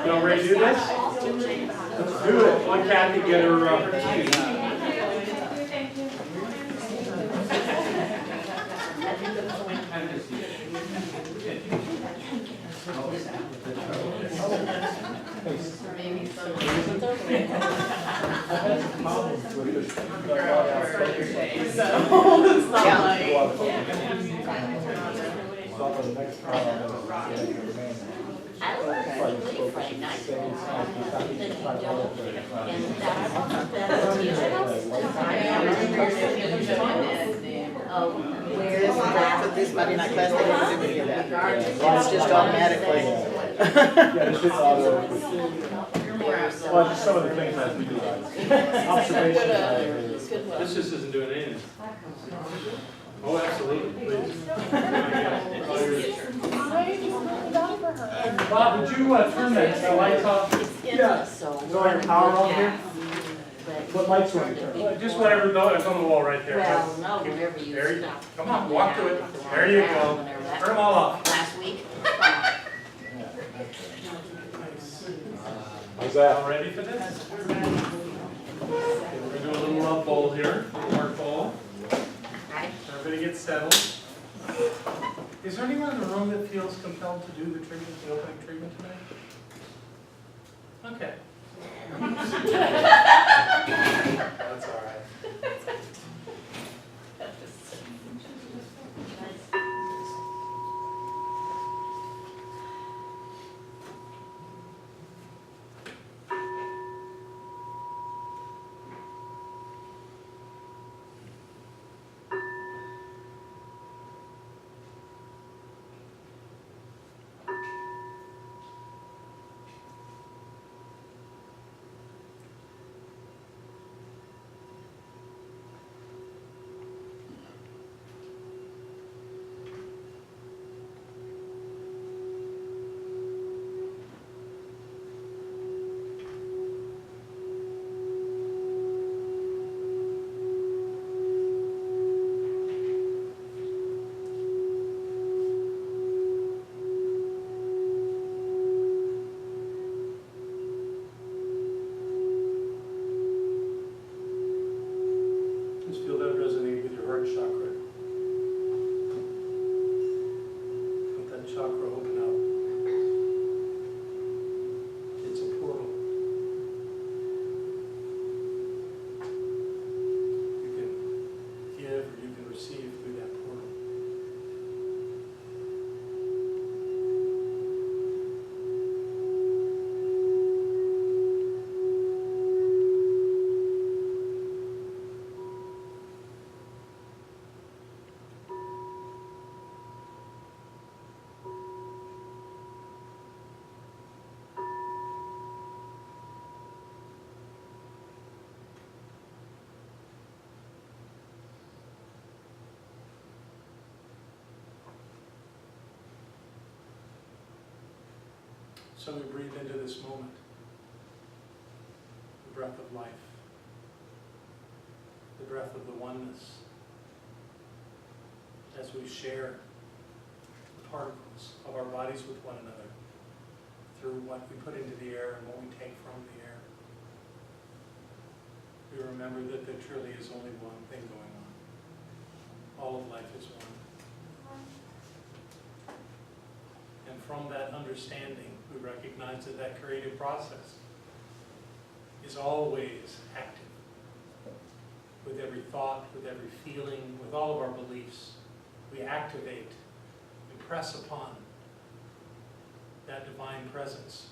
Y'all ready to do this? Let's do it. Let Kathy get her tea. Maybe some. So it's not like. I was really afraid not to that you don't, and that's where This, for this Monday night class, they didn't do any of that. It's just automatically. Yeah, it's just auto. Well, just some of the things that we do. Observation. This just isn't doing anything. Oh, absolutely, please. Bob, would you turn that lights off? Yeah. So. Is there a power on here? But What lights you want to turn? Just whatever, it's on the wall right there. well, no, whenever you There you- stop. Come on, walk to it. There you go. Turn them all off. Last week. How's that? All ready for this? We're gonna do a little love bowl here, a little heart bowl. Right? Everybody get settled. Is there anyone in the room that feels compelled to do the treatment, the opening treatment tonight? Okay. That's all right. Just feel that resonate with your heart chakra. Let that chakra open up. It's a portal. You can give or you can receive through that portal. So we breathe into this moment, the breath of life, the breath of the oneness, as we share the particles of our bodies with one another through what we put into the air and what we take from the air. We remember that there truly is only one thing going on. All of life is one. And from that understanding, we recognize that that creative process is always active. With every thought, with every feeling, with all of our beliefs, we activate, impress upon that divine presence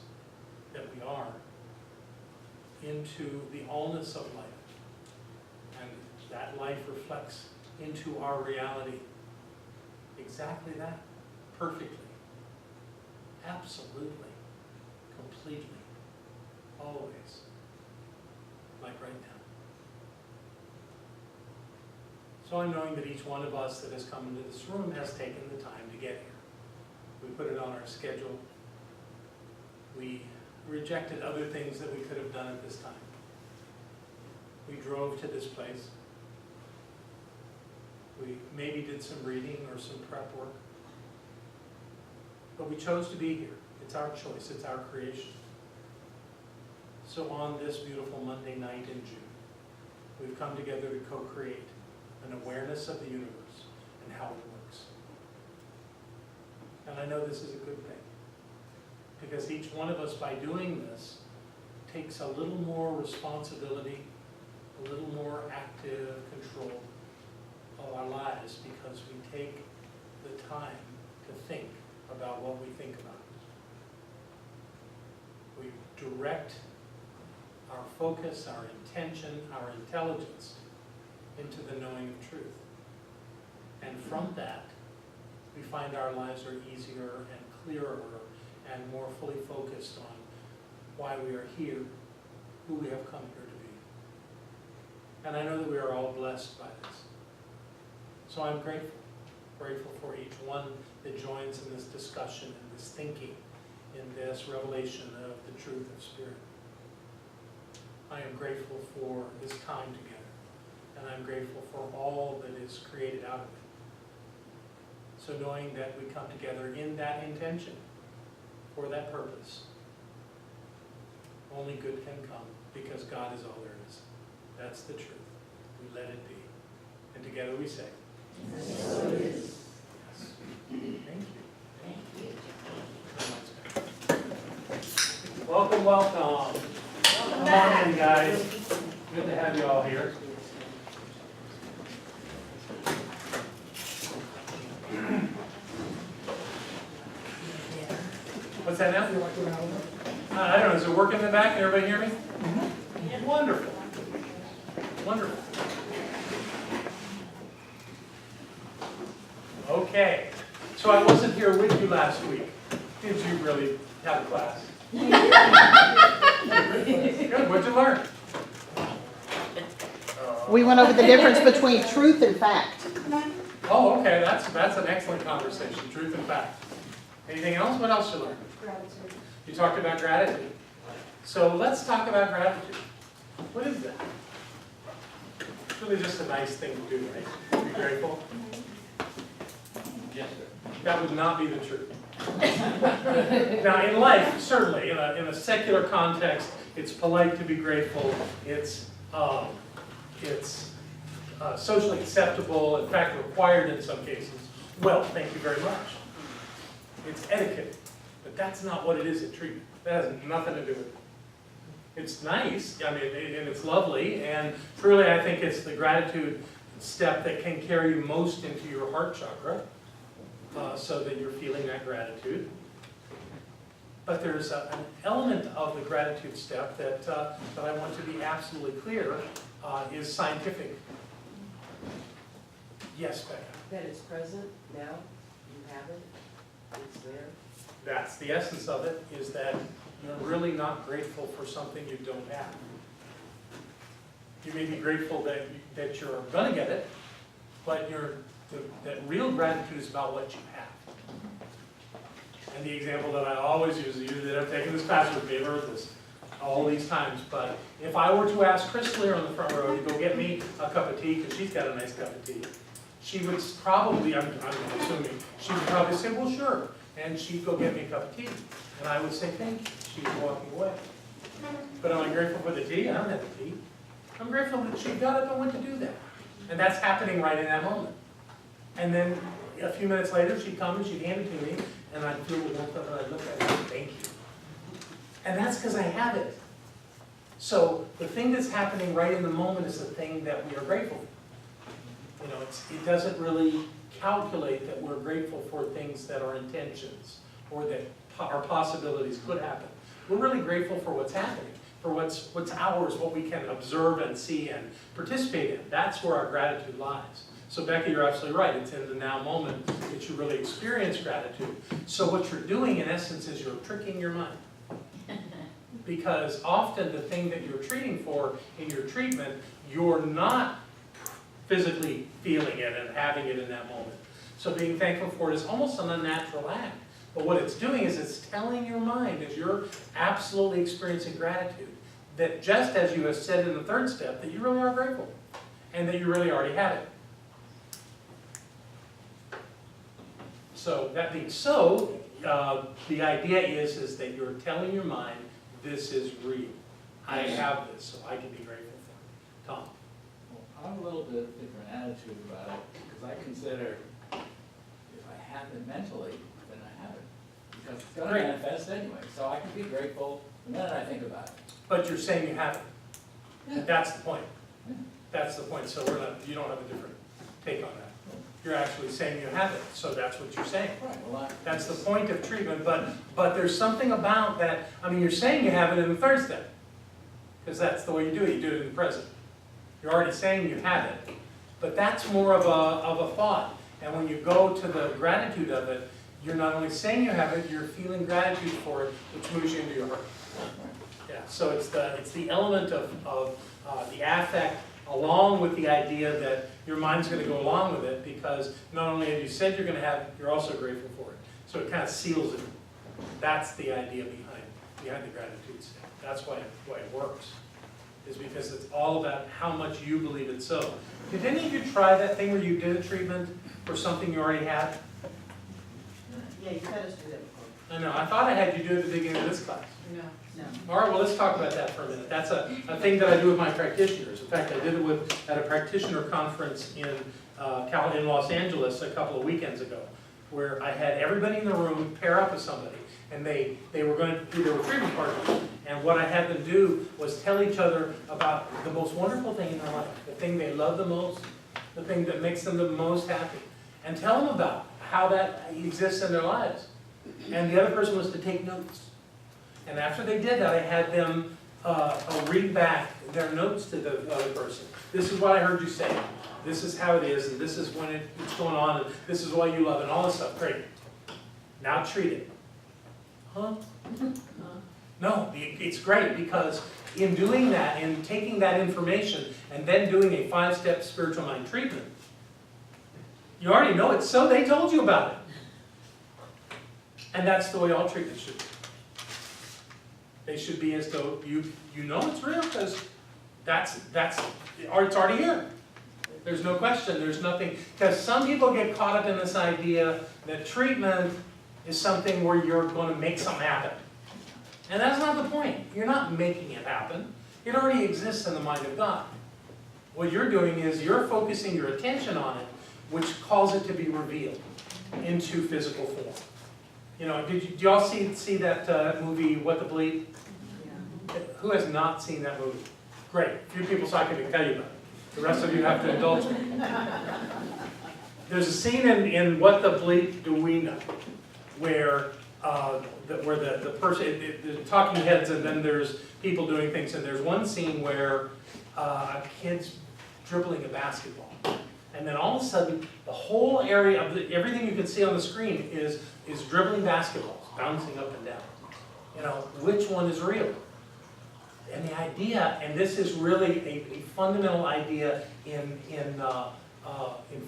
that we are into the allness of life. And that life reflects into our reality exactly that, perfectly. Absolutely, completely, always, like right now. So I'm knowing that each one of us that has come into this room has taken the time to get here. We put it on our schedule. We rejected other things that we could have done at this time. We drove to this place. We maybe did some reading or some prep work. But we chose to be here. It's our choice. It's our creation. So on this beautiful Monday night in June, we've come together to co-create an awareness of the universe and how it works. And I know this is a good thing, because each one of us, by doing this, takes a little more responsibility, a little more active control of our lives, because we take the time to think about what we think about. We direct our focus, our intention, our intelligence into the knowing of truth. And from that, we find our lives are easier and clearer and more fully focused on why we are here, who we have come here to be. And I know that we are all blessed by this. So I'm grateful for each one that joins in this discussion and this thinking in this revelation of the truth of Spirit. I am grateful for this time together, and I'm grateful for all that is created out of it. So knowing that we come together in that intention, for that purpose, only good can come, because God is all there is. That's the truth. We let it be. And together we say, So it is. yes. Thank you. Thank you. Welcome, welcome. Come on in, guys. Good to have you all here. What's that now? I don't know, is it working in the back? Can everybody hear me? Wonderful. Wonderful. Okay, so I wasn't here with you last week. Did you really have a class? Good, what'd you learn? We went over the difference between truth and fact. Oh, okay, that's an excellent conversation, truth and fact. Anything else? What else you learned? Gratitude. You talked about gratitude. So let's talk about gratitude. What is that? It's really just a nice thing to do, right? Be grateful. Yes, sir. That would not be the truth. Now, in life, certainly, in a secular context, it's polite to be grateful. It's socially acceptable, in fact, required in some cases. Well, thank you very much. It's etiquette, but that's not what it is in treatment. That has nothing to do with it. It's nice, I mean, and it's lovely, and truly I think it's the gratitude step that can carry you most into your heart chakra, so that you're feeling that gratitude. But there's an element of the gratitude step that I want to be absolutely clear is scientific. Yes, Becca? That it's present now, you have it, it's there. That's the essence of it, is that you're really not grateful for something you don't have. You may be grateful that you're going to get it, but that real gratitude is about what you have. And the example that I always use, that I've taken this class with me, I've heard this all these times, but if I were to ask Crystal on the front row to go get me a cup of tea, because she's got a nice cup of tea, she would probably, I'm assuming, she would probably say, well, sure. And she'd go get me a cup of tea. And I would say, thank you. She's walking away. But am I grateful for the tea? I don't have the tea. I'm grateful that she got up and went to do that. And that's happening right in that moment. And then a few minutes later, she'd come and she'd hand it to me, and I'd feel the warmth of it, and I'd look at it and say, thank you. And that's because I have it. So the thing that's happening right in the moment is the thing that we are grateful for. You know, it doesn't really calculate that we're grateful for things that are intentions or that our possibilities could happen. We're really grateful for what's happening, for what's ours, what we can observe and see and participate in. That's where our gratitude lies. So Becky, you're absolutely right. It's in the now moment that you really experience gratitude. So what you're doing in essence is you're tricking your mind. Because often the thing that you're treating for in your treatment, you're not physically feeling it and having it in that moment. So being thankful for it is almost an unnatural act. But what it's doing is it's telling your mind, as you're absolutely experiencing gratitude, that just as you have said in the third step, that you really are grateful and that you really already have it. So that being so, the idea is that you're telling your mind, this is real. I have this, so I can be grateful for it. Tom? Well, I have a little bit different attitude about it, because I consider if I have it mentally, then I have it. Because it's gonna Great. manifest anyway, so I can be grateful the minute I think about it. But you're saying you haven't. Yeah. That's the point. Yeah. That's the point, so we're not, you don't have a different take on that. You're actually saying you haven't, so that's what you're saying. Right, well, That's the point of treatment, but there's something about that, I mean, you're saying you have it in the third step. Because that's the way you do it in the present. You're already saying you have it, but that's more of a thought. And when you go to the gratitude of it, you're not only saying you have it, you're feeling gratitude for it, which moves you into your heart. Yeah, so it's the element of the affect, along with the idea that your mind's going to go along with it, because not only have you said you're going to have it, you're also grateful for it. So it kind of seals it. That's the idea behind the gratitude step. That's why it works, is because it's all about how much you believe it's so. Did any of you try that thing where you did a treatment for something you already had? Yeah, you've had us do that before. I know, I thought I had you do it at the beginning of this class. No. All right, well, let's talk about that for a minute. That's a thing that I do with my practitioners. In fact, I did it at a practitioner conference in Los Angeles a couple of weekends ago, where I had everybody in the room pair up with somebody, and they were going to do their treatment partners. And what I had them do was tell each other about the most wonderful thing in their life, the thing they love the most, the thing that makes them the most happy, and tell them about how that exists in their lives. And the other person was to take notes. And after they did that, I had them read back their notes to the other person. This is what I heard you say. This is how it is, and this is when it's going on, and this is why you love it, and all this stuff. Great. Now treat it. Huh? No, it's great, because in doing that, in taking that information, and then doing a 5-step spiritual mind treatment, you already know it, so they told you about it. And that's the way all treatments should be. They should be as though you know it's real, because it's already here. There's no question, there's nothing, because some people get caught up in this idea that treatment is something where you're going to make something happen. And that's not the point. You're not making it happen. It already exists in the mind of God. What you're doing is you're focusing your attention on it, which calls it to be revealed into physical form. You know, did y'all see that movie, What the Bleep? Yeah. Who has not seen that movie? Great. A few people, so I can tell you about it. The rest of you have to indulge me. There's a scene in What the Bleep Do We Know, where the person, the talking heads, and then there's people doing things, and there's one scene where a kid's dribbling a basketball. And then all of a sudden, the whole area of everything you can see on the screen is dribbling basketballs, bouncing up and down. You know, which one is real? And the idea, and this is really a fundamental idea in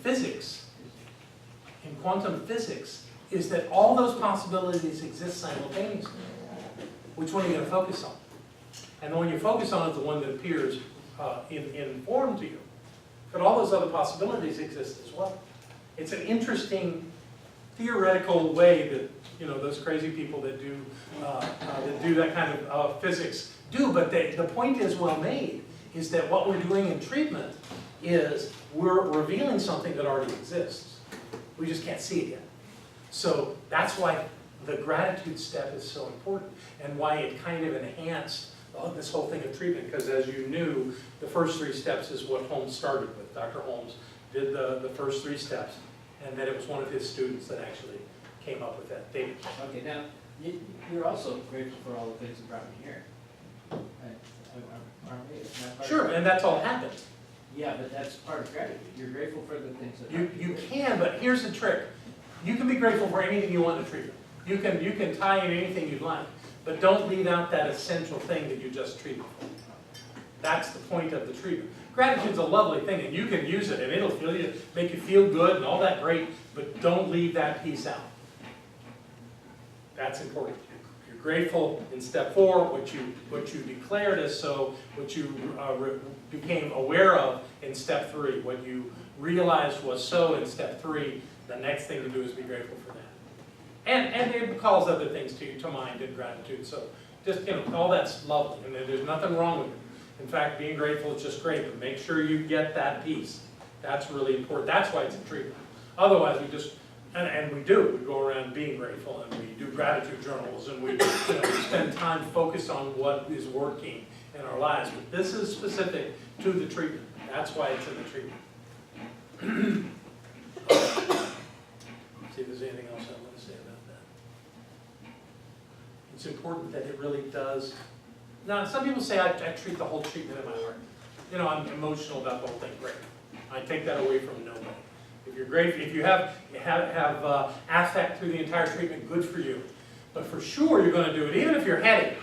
physics, in quantum physics, is that all those possibilities exist simultaneously. Which one are you going to focus on? And the one you focus on is the one that appears in form to you. But all those other possibilities exist as well. It's an interesting theoretical way that, you know, those crazy people that do that kind of physics do. But the point is well made, is that what we're doing in treatment is we're revealing something that already exists. We just can't see it yet. So that's why the gratitude step is so important, and why it kind of enhanced this whole thing of treatment, because as you knew, the first 3 steps is what Holmes started with. Dr. Holmes did the first 3 steps, and then it was one of his students that actually came up with that. David? Okay, now, you're also grateful for all the things that brought me here. Aren't we? Isn't that part of Sure, and that's all happened. Yeah, but that's part of gratitude. You're grateful for the things that You brought you here. can, but here's the trick. You can be grateful for anything you want in treatment. You can tie in anything you'd like, but don't leave out that essential thing that you just treated for. That's the point of the treatment. Gratitude's a lovely thing, and you can use it, and it'll make you feel good and all that great, but don't leave that piece out. That's important. You're grateful in step 4, what you declared as so, what you became aware of in step 3, what you realized was so in step 3. The next thing to do is be grateful for that. And it calls other things to mind in gratitude, so just, all that's lovely, and there's nothing wrong with it. In fact, being grateful is just great, but make sure you get that piece. That's really important. That's why it's a treatment. Otherwise, we just, and we go around being grateful, and we do gratitude journals, and we spend time focused on what is working in our lives. But this is specific to the treatment. That's why it's in the treatment. See if there's anything else I want to say about that. It's important that it really does. Now, some people say I treat the whole treatment in my heart. I'm emotional about the whole thing. Great. I take that away from nobody. If you're grateful, if you have affect through the entire treatment, good for you. But for sure, you're going to do it. Even if you're heady,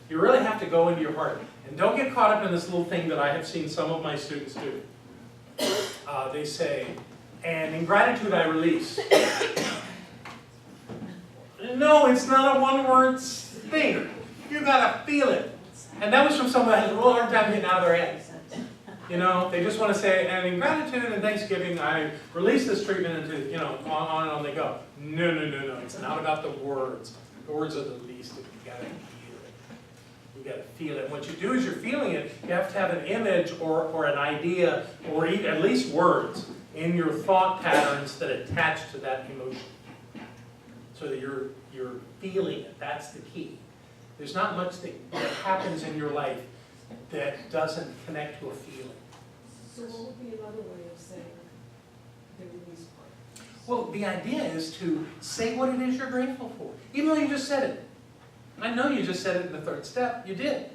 you really have to go into your heart. And don't get caught up in this little thing that I have seen some of my students do. They say, and in gratitude I release. No, it's not a one-word thing. You gotta feel it. And that was from someone that has a real hard time getting out of their head. They just want to say, and in gratitude and Thanksgiving, I release this treatment into, on and on they go. No. It's not about the words. The words are the least of it. You gotta feel it. You gotta feel it. What you do is you're feeling it. You have to have an image or an idea or at least words in your thought patterns that attach to that emotion. So that you're feeling it. That's the key. There's not much that happens in your life that doesn't connect to a feeling. So what would be another way of saying the release part? Well, the idea is to say what it is you're grateful for, even though you just said it. I know you just said it in the third step. You did.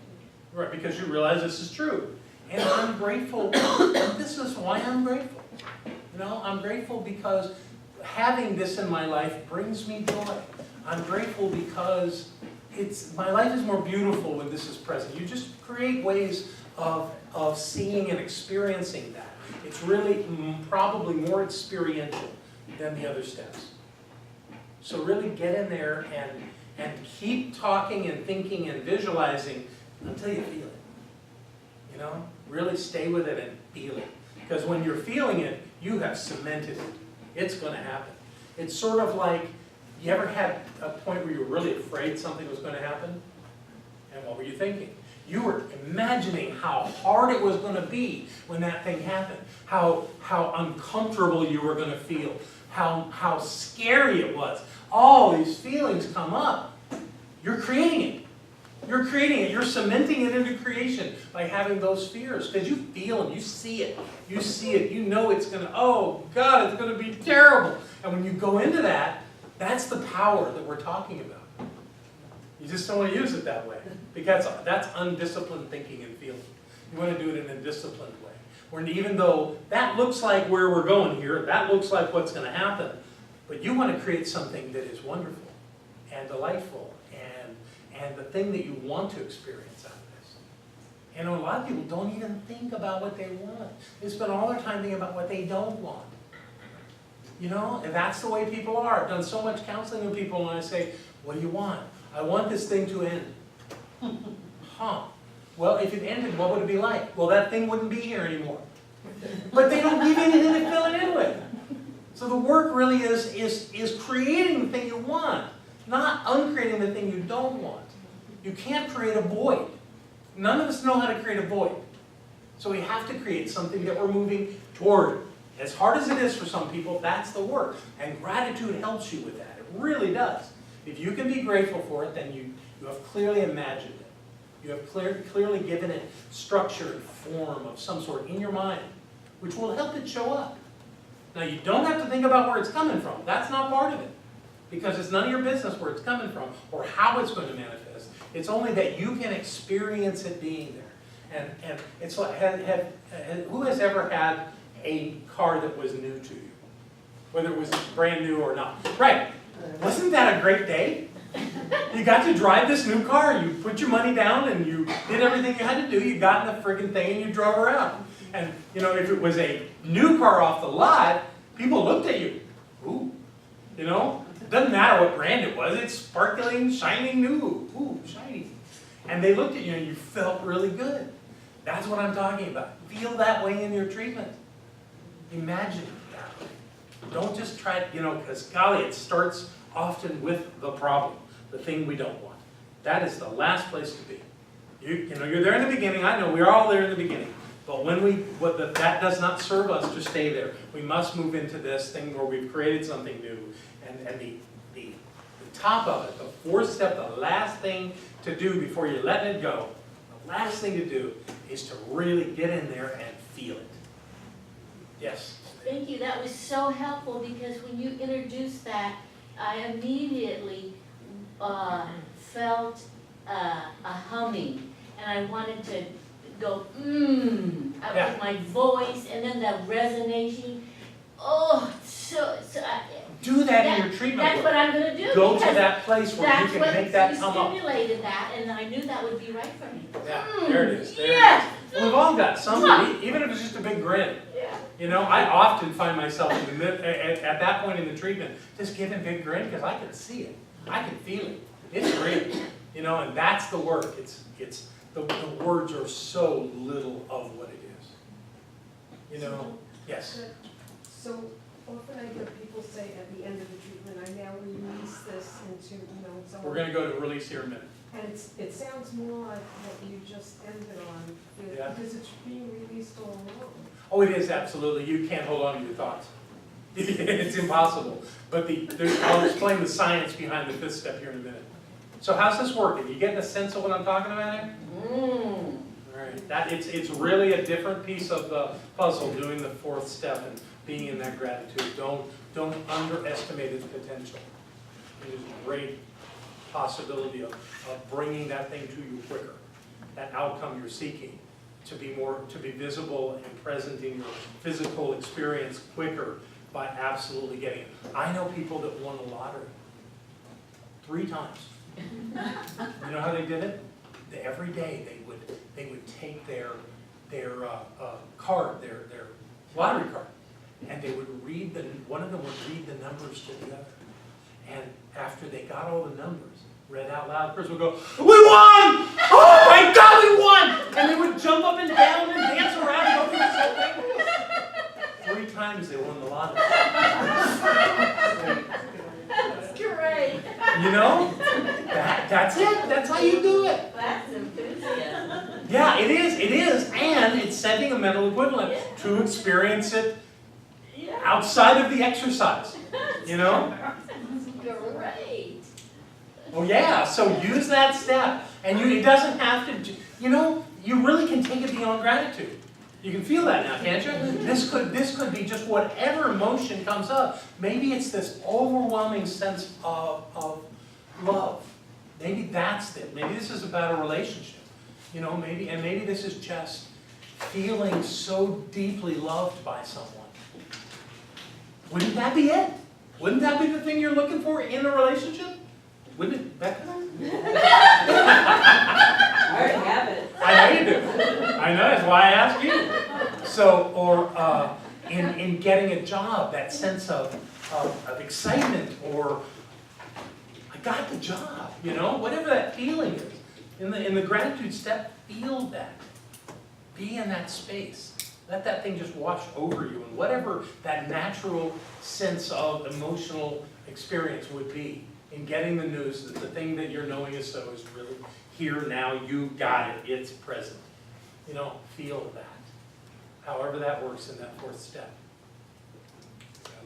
Right, because you realize this is true. And I'm grateful. This is why I'm grateful. I'm grateful because having this in my life brings me joy. I'm grateful because my life is more beautiful when this is present. You just create ways of seeing and experiencing that. It's really probably more experiential than the other steps. So really get in there and keep talking and thinking and visualizing until you feel it. Really stay with it and feel it. Because when you're feeling it, you have cemented it. It's going to happen. It's sort of like, you ever had a point where you were really afraid something was going to happen? And what were you thinking? You were imagining how hard it was going to be when that thing happened, how uncomfortable you were going to feel, how scary it was. All these feelings come up. You're creating it. You're creating it. You're cementing it into creation by having those fears because you feel them. You see it. You see it. You know it's going to, oh God, it's going to be terrible. And when you go into that, that's the power that we're talking about. You just don't want to use it that way because that's undisciplined thinking and feeling. You want to do it in a disciplined way. Where even though that looks like where we're going here, that looks like what's going to happen, but you want to create something that is wonderful and delightful and the thing that you want to experience out of this. And a lot of people don't even think about what they want. They spend all their time thinking about what they don't want. And that's the way people are. I've done so much counseling with people and I say, what do you want? I want this thing to end. Huh. Well, if it ended, what would it be like? Well, that thing wouldn't be here anymore. But they don't give you anything to fill it in with. So the work really is creating the thing you want, not uncreating the thing you don't want. You can't create a void. None of us know how to create a void. So we have to create something that we're moving toward. As hard as it is for some people, that's the work. And gratitude helps you with that. It really does. If you can be grateful for it, then you have clearly imagined it. You have clearly given it structure and form of some sort in your mind, which will help it show up. Now, you don't have to think about where it's coming from. That's not part of it. Because it's none of your business where it's coming from or how it's going to manifest. It's only that you can experience it being there. And it's like, who has ever had a car that was new to you? Whether it was brand new or not. Right. Wasn't that a great day? You got to drive this new car. You put your money down and you did everything you had to do. You got in the friggin' thing and you drove around. And, if it was a new car off the lot, people looked at you. Ooh. Doesn't matter what brand it was. It's sparkling, shining new. Ooh, shiny. And they looked at you and you felt really good. That's what I'm talking about. Feel that way in your treatment. Imagine it that way. Don't just try, because golly, it starts often with the problem, the thing we don't want. That is the last place to be. You know, you're there in the beginning, I know, we're all there in the beginning. But that does not serve us to stay there. We must move into this thing where we've created something new. And the top of it, the fourth step, the last thing to do before you let it go, the last thing to do is to really get in there and feel it. Yes? Thank you, that was so helpful, because when you introduced that, I immediately felt a humming, and I wanted to go, Yeah. with my voice, and then the resonation. Oh, Do that in your treatment that's work. what I'm gonna do. Go to because that place where you that's can what make that you come up. stimulated that, and I knew that would be right for me. Yeah, there it is, there yes. it is. We've all got something, even if it's just a big grin. Yeah. You know, I often find myself at that point in the treatment, just giving a big grin, because I can see it. I can feel it. It's real. You know, and that's the work. The words are so little of what it is. You know, yes. So often I hear people say at the end of the treatment, I now release this into, so. We're going to go to release here in a minute. And it sounds more like what you just ended on, Yeah. because it's being released all along. Oh, it is, absolutely. You can't hold on to your thoughts. It's impossible. But I'll explain the science behind the fifth step here in a minute. So how's this working? You getting a sense of what I'm talking about here? All right. It's really a different piece of the puzzle, doing the fourth step and being in that gratitude. Don't underestimate its potential. It is a great possibility of bringing that thing to you quicker, that outcome you're seeking, to be visible and present in your physical experience quicker by absolutely getting it. I know people that won the lottery 3 times. You know how they did it? Every day they would take their card, their lottery card, and they would one of them would read the numbers to the other. And after they got all the numbers read out loud, the person would go, "We won! Oh my God, we won!" And they would jump up and down and dance around and go through this whole thing. 3 times they won the lottery. That's great. You know? That's it. That's how you do it. That's enthusiasm. Yeah, it is. And it's setting a mental equivalent to experience it Yeah. outside of the exercise. You know? Great. Oh yeah, so use that step. And it doesn't have to, you really can take it beyond gratitude. You can feel that now, can't you? This could be just whatever emotion comes up. Maybe it's this overwhelming sense of love. Maybe that's it. Maybe this is about a relationship. Maybe this is just feeling so deeply loved by someone. Wouldn't that be it? Wouldn't that be the thing you're looking for in a relationship? Wouldn't it, Becca? I already have it. I know you do. I know, that's why I asked you. So, or in getting a job, that sense of excitement, or I got the job, whatever that feeling is. In the gratitude step, feel that. Be in that space. Let that thing just wash over you, and whatever that natural sense of emotional experience would be in getting the news that the thing that you're knowing is so is really here now, you got it, it's present. Feel that. However that works in that fourth step.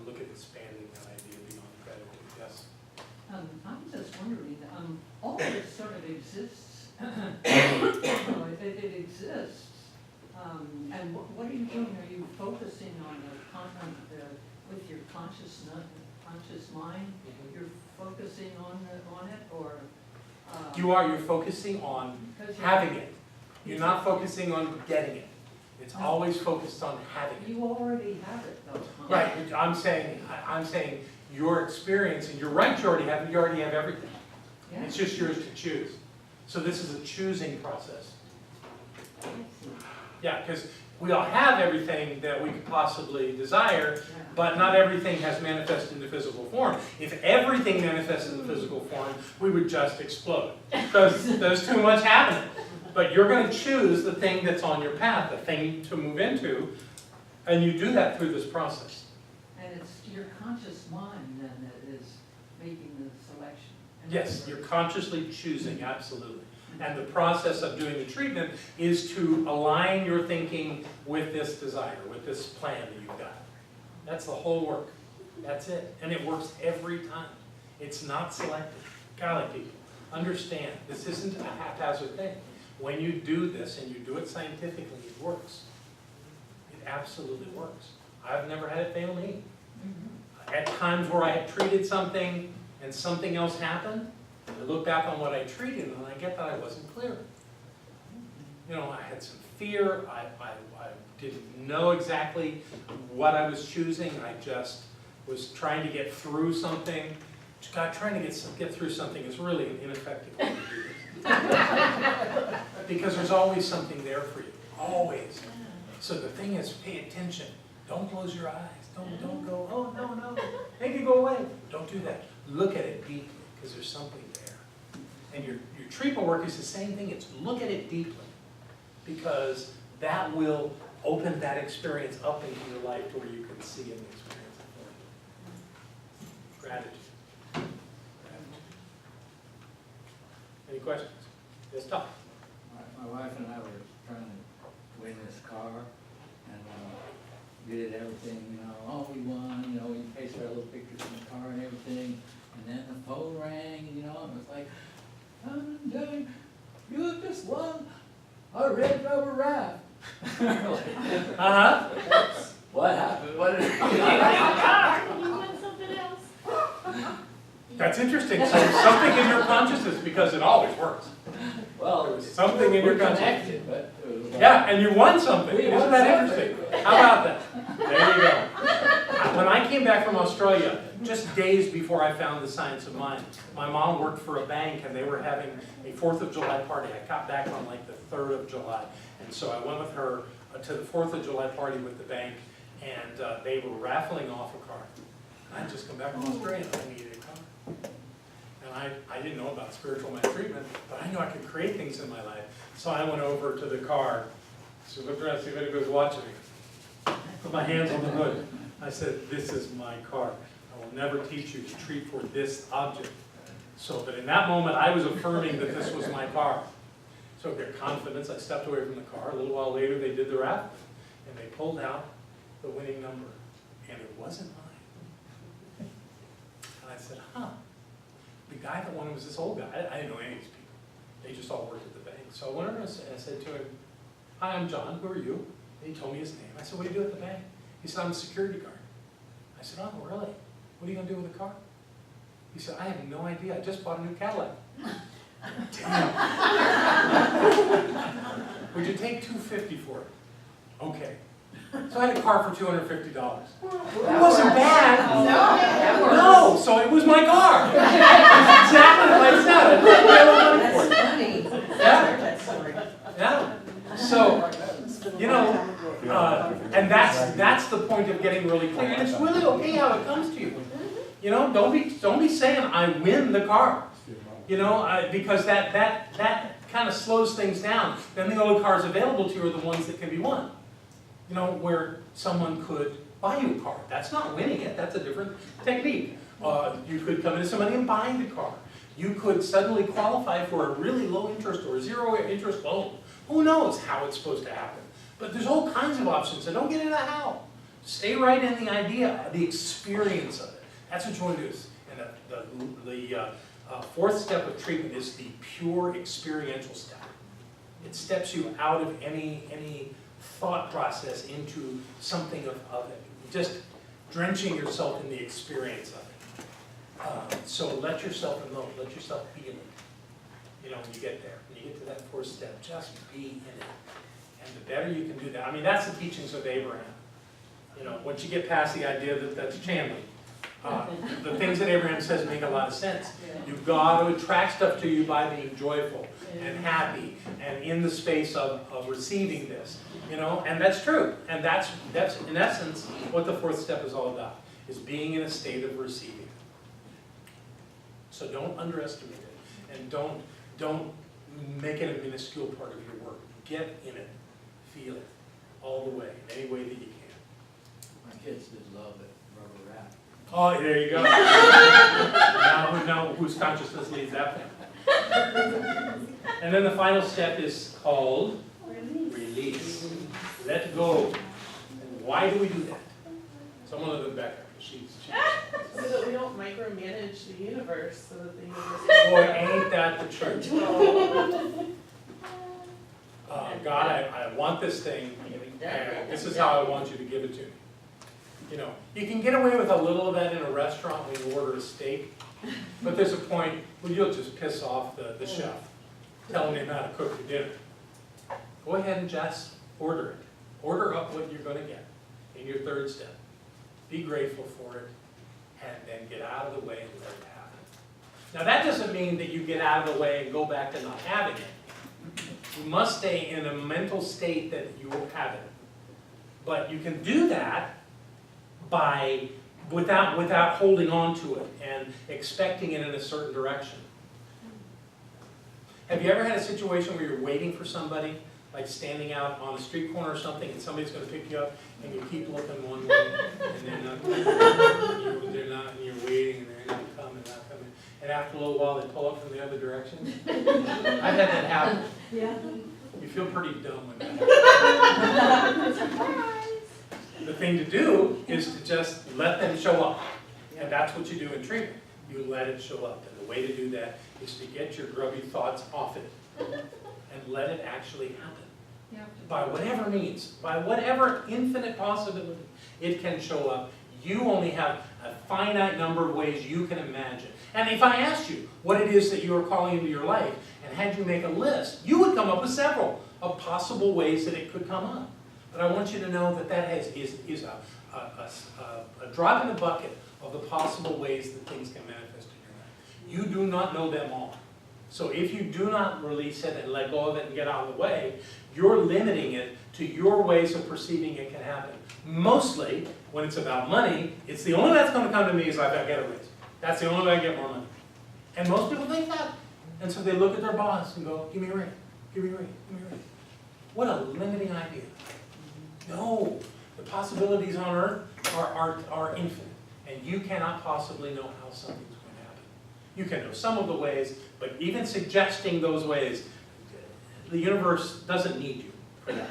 Look at expanding that idea beyond gratitude, yes? I'm just wondering, all of this sort of exists. It exists. And what are you doing? Are you focusing on the content with your conscious mind? You're focusing on it, or? You're focusing on having it. You're not focusing on getting it. It's always focused on having it. You already have it, though. Huh? Right, I'm saying your experience, and you're right, you already have everything. Yeah. It's just yours to choose. So this is a choosing process. Yeah, because we all have everything that we could possibly desire, but not everything has manifested in the physical form. If everything manifested in the physical form, we would just explode, because there's too much happening. But you're going to choose the thing that's on your path, the thing to move into, and you do that through this process. And it's your conscious mind then that is making the selection. Yes, you're consciously choosing, absolutely. And the process of doing the treatment is to align your thinking with this desire, with this plan that you've got. That's the whole work. That's it. And it works every time. It's not selective. Golly, people, understand, this isn't a haphazard thing. When you do this and you do it scientifically, it works. It absolutely works. I've never had it fail me. At times where I have treated something and something else happened, I look back on what I treated and I get that I wasn't clear. You know, I had some fear, I didn't know exactly what I was choosing, I just was trying to get through something. God, trying to get through something is really an ineffective way to do this. Because there's always something there for you, always. So the thing is, pay attention. Don't close your eyes. Don't go, oh, no, make it go away. Don't do that. Look at it deeply, because there's something there. And your treatment work is the same thing. It's look at it deeply, because that will open that experience up into your life to where you can see and experience it. Gratitude. Any questions? Yes, Tom. My wife and I were trying to win this car, and we did everything, you know, oh, we won, you know, we pasted our little pictures in the car and everything, and then the phone rang, you know, and it was like, John, you have just won a red rubber raft. Uh-huh. What happened? What did You want something else? That's interesting. So something in your consciousness, because it always works. Well, There was something in your we're consciousness. connected, but it was like, Yeah, and you won something. We Isn't won that something. interesting? How about that? There you go. When I came back from Australia, just days before I found the Science of Mind, my mom worked for a bank and they were having a 4th of July party. I got back on like the 3rd of July. And so I went with her to the 4th of July party with the bank, and they were raffling off a car. And I'd just come back from Australia and I needed a car. And I didn't know about spiritual mind treatment, but I knew I could create things in my life. So I went over to the car, so looked around to see if anybody's watching me. Put my hands on the hood. I said, this is my car. I will never teach you to treat for this object. So, but in that moment, I was affirming that this was my car. So with their confidence, I stepped away from the car. A little while later, they did the raffle, and they pulled out the winning number, and it wasn't mine. And I said, huh. The guy that won was this old guy. I didn't know any of these people. They just all worked at the bank. So I went over and I said to him, hi, I'm John. Who are you? And he told me his name. I said, what do you do at the bank? He said, I'm a security guard. I said, oh, really? What are you going to do with the car? He said, I have no idea. I just bought a new Cadillac. Damn. Would you take $250 for it? Okay. So I had a car for $250. It wasn't bad. No, so it was my car. That's exactly what I said. I didn't pay a lot of money for it. That's funny. Yeah. That story. Yeah. So, you know, and that's the point of getting really clear. And it's really okay how it comes to you. You know, don't be saying I win the car. You know, because that kind of slows things down. Then the only cars available to you are the ones that can be won. You know, where someone could buy you a car. That's not winning it. That's a different technique. You could come into somebody and buy the car. You could suddenly qualify for a really low interest or zero interest loan. Who knows how it's supposed to happen? But there's all kinds of options. So don't get into how. Stay right in the idea, the experience of it. That's what you want to do. And the 4th step of treatment is the pure experiential step. It steps you out of any thought process into something of it. Just drenching yourself in the experience of it. So let yourself emote, let yourself feel it. You know, when you get there, when you get to that 4th step, just be in it. And the better you can do that, I mean, that's the teachings of Abraham. You know, once you get past the idea that that's channeling, the things that Abraham says make a lot of sense. You've got to attract stuff to you by being joyful and happy and in the space of receiving this. You know, and that's true. And that's in essence what the 4th step is all about, is being in a state of receiving. So don't underestimate it, and don't make it a minuscule part of your work. Get in it, feel it, all the way, in any way that you can. My kids did love it, rubber wrap. Oh, there you go. Now whose consciousness leads that thing? And then the final step is called release. Let go. And why do we do that? Someone other than Becca, she's So that we don't micromanage the universe, so that the universe. boy, ain't that the truth. God, I want this thing, and this is how I want you to give it to me. You know, you can get away with a little of that in a restaurant when you order a steak, but there's a point where you'll just piss off the chef, telling him how to cook your dinner. Go ahead and just order it. Order up what you're gonna get in your third step. Be grateful for it, and then get out of the way and let it happen. Now that doesn't mean that you get out of the way and go back to not having it. You must stay in a mental state that you will have it. But you can do that without holding on to it and expecting it in a certain direction. Have you ever had a situation where you're waiting for somebody, like standing out on a street corner or something, and somebody's going to pick you up, and you keep looking one way, and they're not coming, they're not, and you're waiting, and they're not coming, and after a little while, they pull up from the other direction? I've had that happen. Yeah. You feel pretty dumb when that happens. The thing to do is to just let them show up. And that's what you do in treatment. You let it show up. And the way to do that is to get your grubby thoughts off it and let it actually happen. By whatever means, by whatever infinite possibility it can show up, you only have a finite number of ways you can imagine. And if I asked you what it is that you are calling into your life and had you make a list, you would come up with several of possible ways that it could come up. But I want you to know that that is a drop in the bucket of the possible ways that things can manifest in your life. You do not know them all. So if you do not release it and let go of it and get out of the way, you're limiting it to your ways of perceiving it can happen. Mostly, when it's about money, it's the only way that's going to come to me is if I get a raise. That's the only way I get more money. And most people think that. And so they look at their boss and go, give me a raise, give me a raise, give me a raise. What a limiting idea. No, the possibilities on earth are infinite, and you cannot possibly know how something's going to happen. You can know some of the ways, but even suggesting those ways, the universe doesn't need you for that.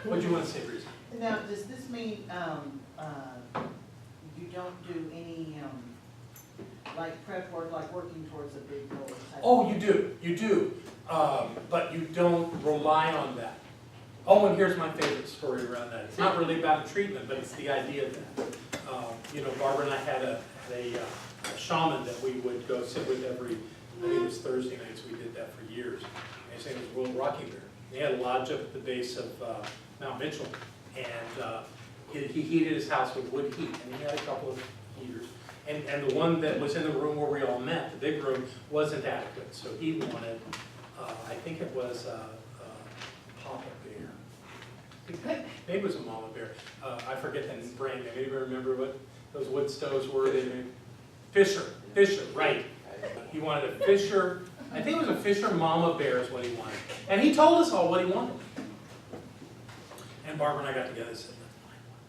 What do you want to say, Reese? Now, does this mean, you don't do any, like prep work, like working towards a big goal? Oh, you do, but you don't rely on that. Oh, and here's my favorite story around that. It's not really about treatment, but it's the idea of that. You know, Barbara and I had a shaman that we would go sit with every, I think it was Thursday nights, we did that for years. His name was Will Rocky Bear. He had a lodge up at the base of Mount Mitchell, and he heated his house with wood heat, and he had a couple of heaters. And the one that was in the room where we all met, the big room, wasn't adequate, so he wanted, I think it was Papa Bear. Maybe it was a Mama Bear. I forget the brand name. Anybody remember what those wood stoves were? They made? Fisher, right. He wanted a Fisher, I think it was a Fisher Mama Bear is what he wanted. And he told us all what he wanted. And Barbara and I got together and said, let's find one.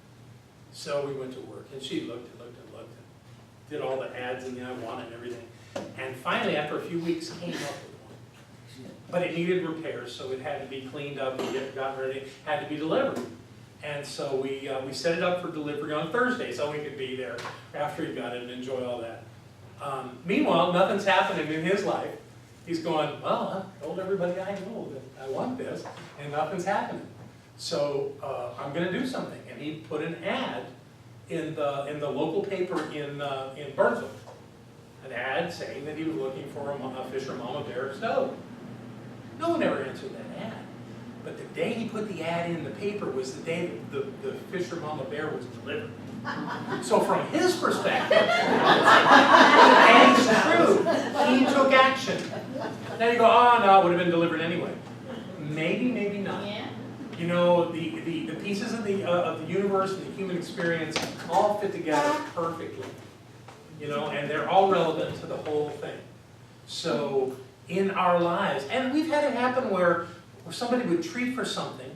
So we went to work, and she looked and looked and looked and did all the ads and the I want and everything. And finally, after a few weeks, came up with one. But it needed repairs, so it had to be cleaned up and gotten ready, had to be delivered. And so we set it up for delivery on Thursday so we could be there after he got it and enjoy all that. Meanwhile, nothing's happening in his life. He's going, well, I told everybody I know that I want this, and nothing's happening. So I'm going to do something. And he put an ad in the local paper in Burnsville. An ad saying that he was looking for a Fisher Mama Bear stove. No one ever answered that ad. But the day he put the ad in the paper was the day that the Fisher Mama Bear was delivered. So from his perspective, and it's true, he took action. Now you go, oh no, it would have been delivered anyway. Maybe, maybe not. Yeah. You know, the pieces of the universe and the human experience all fit together perfectly. You know, and they're all relevant to the whole thing. So in our lives, and we've had it happen where somebody would treat for something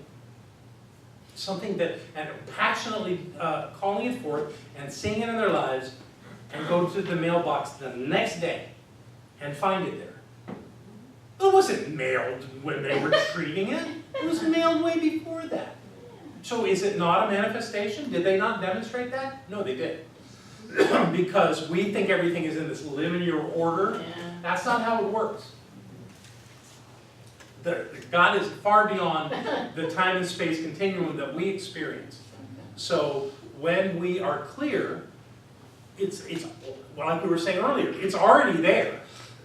that, and passionately calling it forth and seeing it in their lives, and go to the mailbox the next day and find it there. It wasn't mailed when they were treating it. It was mailed way before that. So is it not a manifestation? Did they not demonstrate that? No, they did. Because we think everything is in this linear order. Yeah. That's not how it works. God is far beyond the time and space continuum that we experience. So when we are clear, it's like we were saying earlier, it's already there.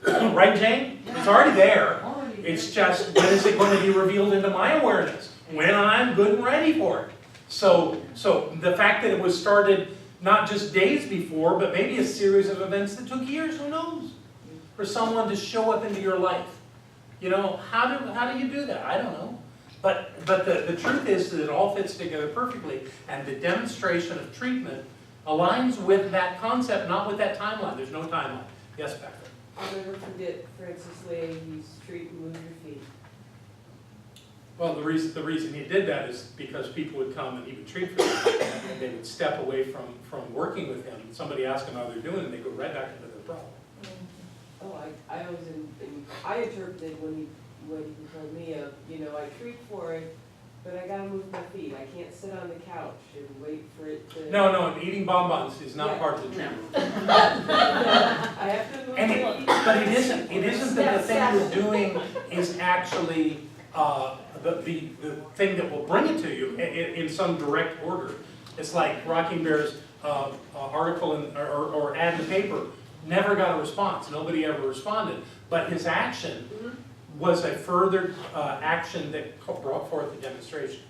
Right, Jane? It's already there. It's just, when is it going to be revealed into my awareness? When I'm good and ready for it. So the fact that it was started not just days before, but maybe a series of events that took years, who knows? For someone to show up into your life. You know, how do you do that? I don't know. But the truth is that it all fits together perfectly, and the demonstration of treatment aligns with that concept, not with that timeline. There's no timeline. Yes, Patrick? I'll never forget Francis Leahy's treat and move your feet. Well, the reason he did that is because people would come and he would treat for them, and they would step away from working with him. Somebody asked him how they're doing, and they go right back into their problem. Oh, I was I interpreted when he told me of, I treat for it, but I gotta move my feet. I can't sit on the couch and wait for it to. No, eating bonbons is not Yeah. part of the treatment. I have to move And my feet. but it isn't that the thing you're doing is actually the thing that will bring it to you in some direct order. It's like Rocking Bear's article or ad in the paper never got a response. Nobody ever responded. But his action was a further action that brought forth the demonstration.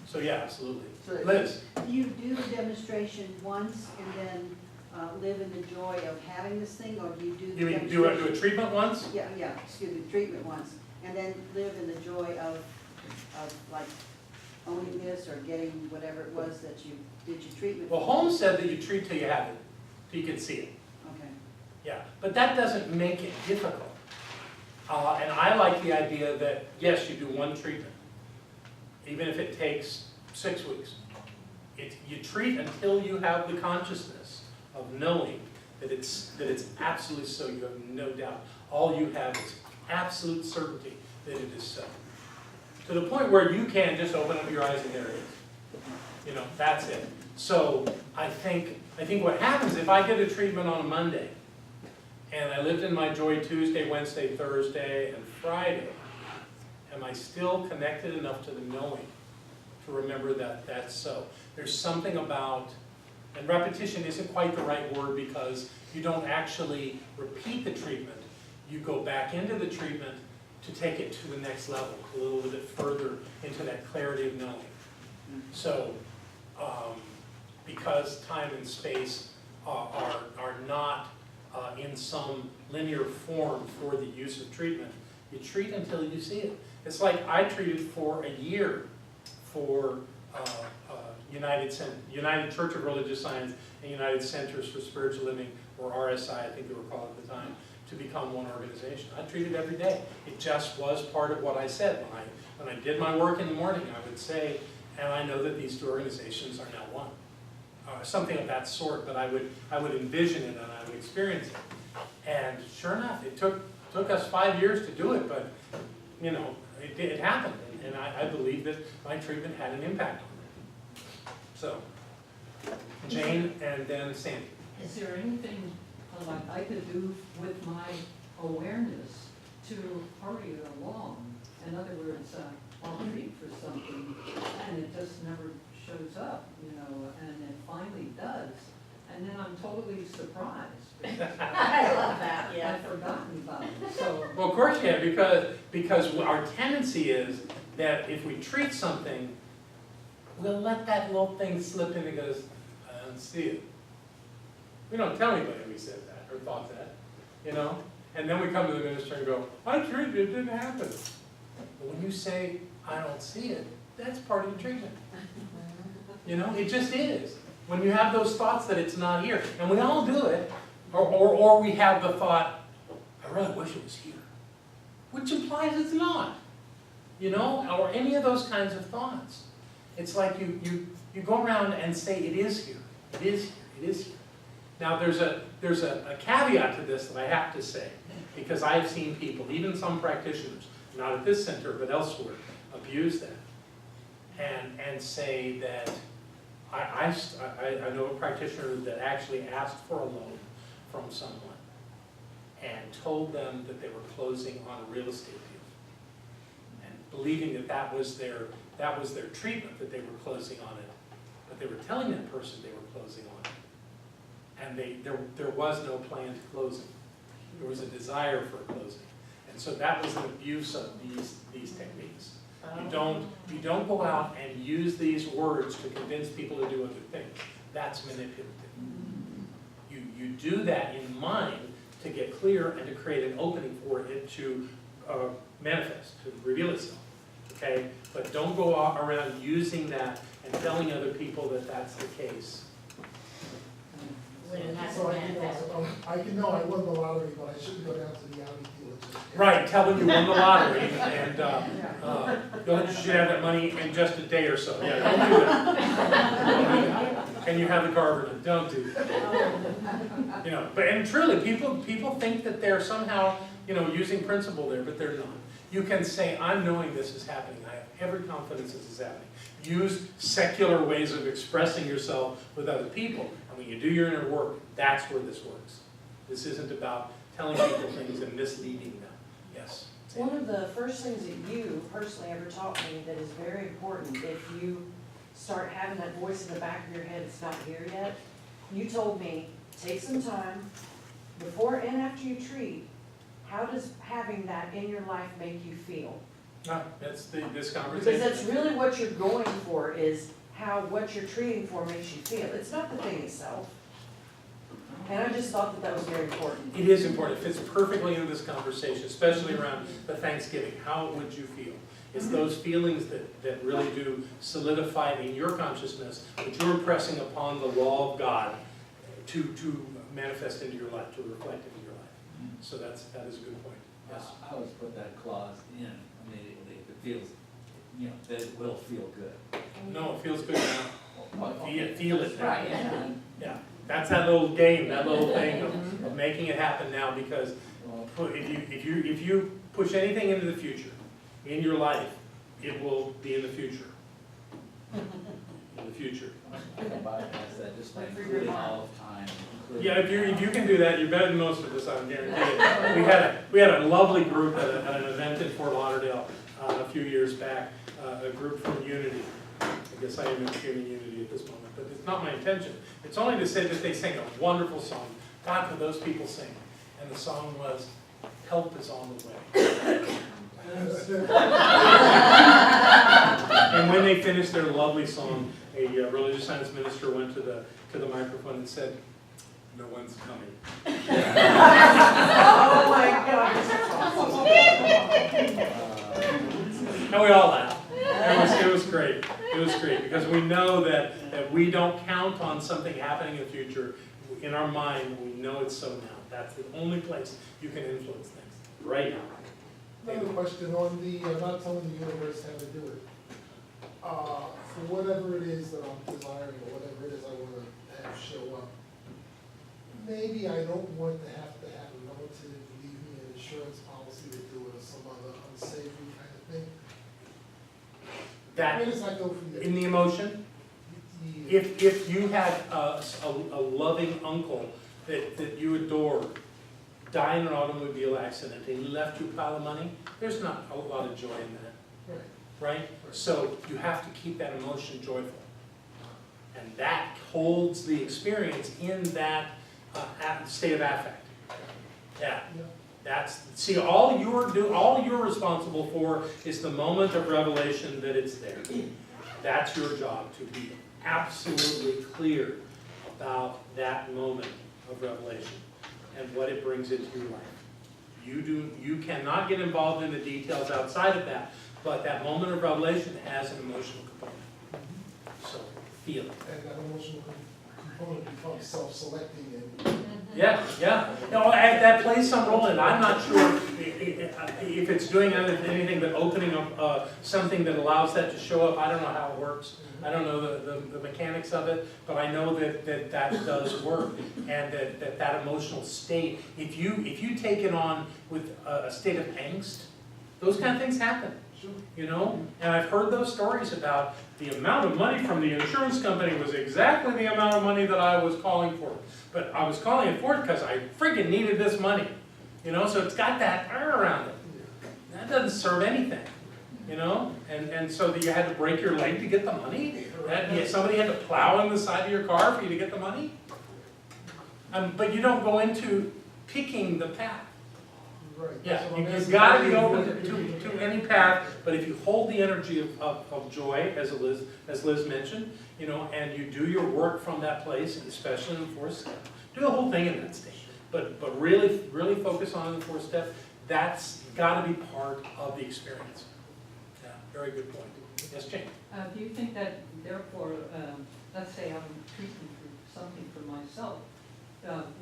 So yeah, absolutely. Liz? You do the demonstration once and then live in the joy of having this thing, or do you do the You mean demonstration? do a treatment once? Yeah, excuse me, treatment once, and then live in the joy of like owning this or getting whatever it was that you did your treatment. Well, Holmes said that you treat till you have it, till you can see it. Okay. Yeah, but that doesn't make it difficult. And I like the idea that, yes, you do one treatment, even if it takes 6 weeks. You treat until you have the consciousness of knowing that it's absolutely so. You have no doubt. All you have is absolute certainty that it is so. To the point where you can just open up your eyes and there it is. That's it. So I think what happens if I get a treatment on a Monday, and I lived in my joy Tuesday, Wednesday, Thursday, and Friday, am I still connected enough to the knowing to remember that that's so? There's something about, and repetition isn't quite the right word because you don't actually repeat the treatment. You go back into the treatment to take it to the next level, a little bit further into that clarity of knowing. So, because time and space are not in some linear form for the use of treatment, you treat until you see it. It's like I treated for a year for United Church of Religious Science and United Centers for Spiritual Living, or RSI, I think they were called at the time, to become one organization. I treated every day. It just was part of what I said. When I did my work in the morning, I would say, and I know that these two organizations are now one. Something of that sort, but I would envision it and I would experience it. And sure enough, it took us 5 years to do it, but it happened. And I believe that my treatment had an impact on it. So, Jane and then Sandy. Is there anything like I could do with my awareness to hurry it along? In other words, I'll treat for something and it just never shows up, and it finally does. And then I'm totally surprised. I love that, yeah. I've forgotten about it, so. Well, of course you have, because our tendency is that if we treat something, we'll let that little thing slip in and goes, I don't see it. We don't tell anybody we said that or thought that, And then we come to the minister and go, I treated it, it didn't happen. But when you say, I don't see it, that's part of the treatment. It just is. When you have those thoughts that it's not here, and we all do it, or we have the thought, I really wish it was here, which implies it's not, or any of those kinds of thoughts. It's like you go around and say it is here, it is here, it is here. Now, there's a caveat to this that I have to say, because I've seen people, even some practitioners, not at this center, but elsewhere, abuse that and say that, I know a practitioner that actually asked for a loan from someone and told them that they were closing on a real estate deal. And believing that that was their treatment, that they were closing on it. But they were telling that person they were closing on it. And there was no plan to closing. There was a desire for closing. And so that was an abuse of these techniques. You don't go out and use these words to convince people to do other things. That's manipulative. You do that in mind to get clear and to create an opening for it to manifest, to reveal itself. Okay? But don't go around using that and telling other people that that's the case. When it has So to I can manifest. know I won the lottery, but I shouldn't go down to the Audi dealership. Right, tell them you won the lottery and you should have that money in just a day or so. Yeah, don't do that. And you have the car over, don't do that. You know, but and truly, people think that they're somehow, using principle there, but they're not. You can say, I'm knowing this is happening. I have every confidence this is happening. Use secular ways of expressing yourself with other people. And when you do your inner work, that's where this works. This isn't about telling people things and misleading them. Yes? One of the first things that you personally ever taught me that is very important, if you start having that voice in the back of your head, it's not here yet, you told me, take some time, before and after you treat, how does having that in your life make you feel? No, that's this Because conversation. that's really what you're going for, is how what you're treating for makes you feel. It's not the thing itself. And I just thought that that was very important. It is important. It fits perfectly into this conversation, especially around the Thanksgiving. How would you feel? It's those feelings that really do solidify in your consciousness that you're pressing upon the law of God to manifest into your life, to reflect into your life. So that is a good point. Yes. I always put that clause in immediately, if it feels, that it will feel good. No, it feels good now. Okay. Feel it now. Right, yeah. Yeah. That's that little game, that little thing of making it happen now, because if you push anything into the future, in your life, it will be in the future. In the future. I can bypass that just by including all of time. Yeah, if you can do that, you're better than most of us, I guarantee it. We had a lovely group at an event in Fort Lauderdale a few years back, a group from Unity. I guess I am in Unity at this moment, but it's not my intention. It's only to say that they sang a wonderful song. God, could those people sing? And the song was, "Help is on the way." And when they finished their lovely song, a religious science minister went to the microphone and said, "No one's coming." Oh my gosh. And we all laughed. It was great. It was great because we know that we don't count on something happening in the future. In our mind, we know it's so now. That's the only place you can influence things, right now. Another question on the, not telling the universe how to do it. For whatever it is that I'm desiring, or whatever it is I want to have show up, maybe I don't want to have a relative leave me an insurance policy to do it, or some other unsavory kind of thing. Where does that go from there? In the emotion, Yeah. if you had a loving uncle that you adore die in an automobile accident and he left you a pile of money, there's not a lot of joy in that, Right. right? So you have to keep that emotion joyful. And that holds the experience in that state of affect. Yeah. See, all you're responsible for is the moment of revelation that it's there. That's your job, to be absolutely clear about that moment of revelation and what it brings into your life. You cannot get involved in the details outside of that, but that moment of revelation has an emotional component. So feel it. And that emotional component becomes self-selecting and Yeah, yeah. No, that plays some role, and I'm not sure if it's doing anything but opening up something that allows that to show up. I don't know how it works. I don't know the mechanics of it, but I know that does work, and that emotional state, if you take it on with a state of angst, those kind of things happen. You know, and I've heard those stories about the amount of money from the insurance company was exactly the amount of money that I was calling for. But I was calling it for it because I freaking needed this money. You know, so it's got that around it. That doesn't serve anything. You know, and so that you had to break your leg to get the money? Somebody had to plow in the side of your car for you to get the money? But you don't go into picking the path. Right. Yeah, That's what I'm you've asking. got to be open to any path, but if you hold the energy of joy, as Liz mentioned, you know, and you do your work from that place, especially in the fourth step, do the whole thing in that state, but really focus on the fourth step. That's got to be part of the experience. Yeah, very good point. Yes, Jane? Do you think that therefore, let's say I'm treating for something for myself,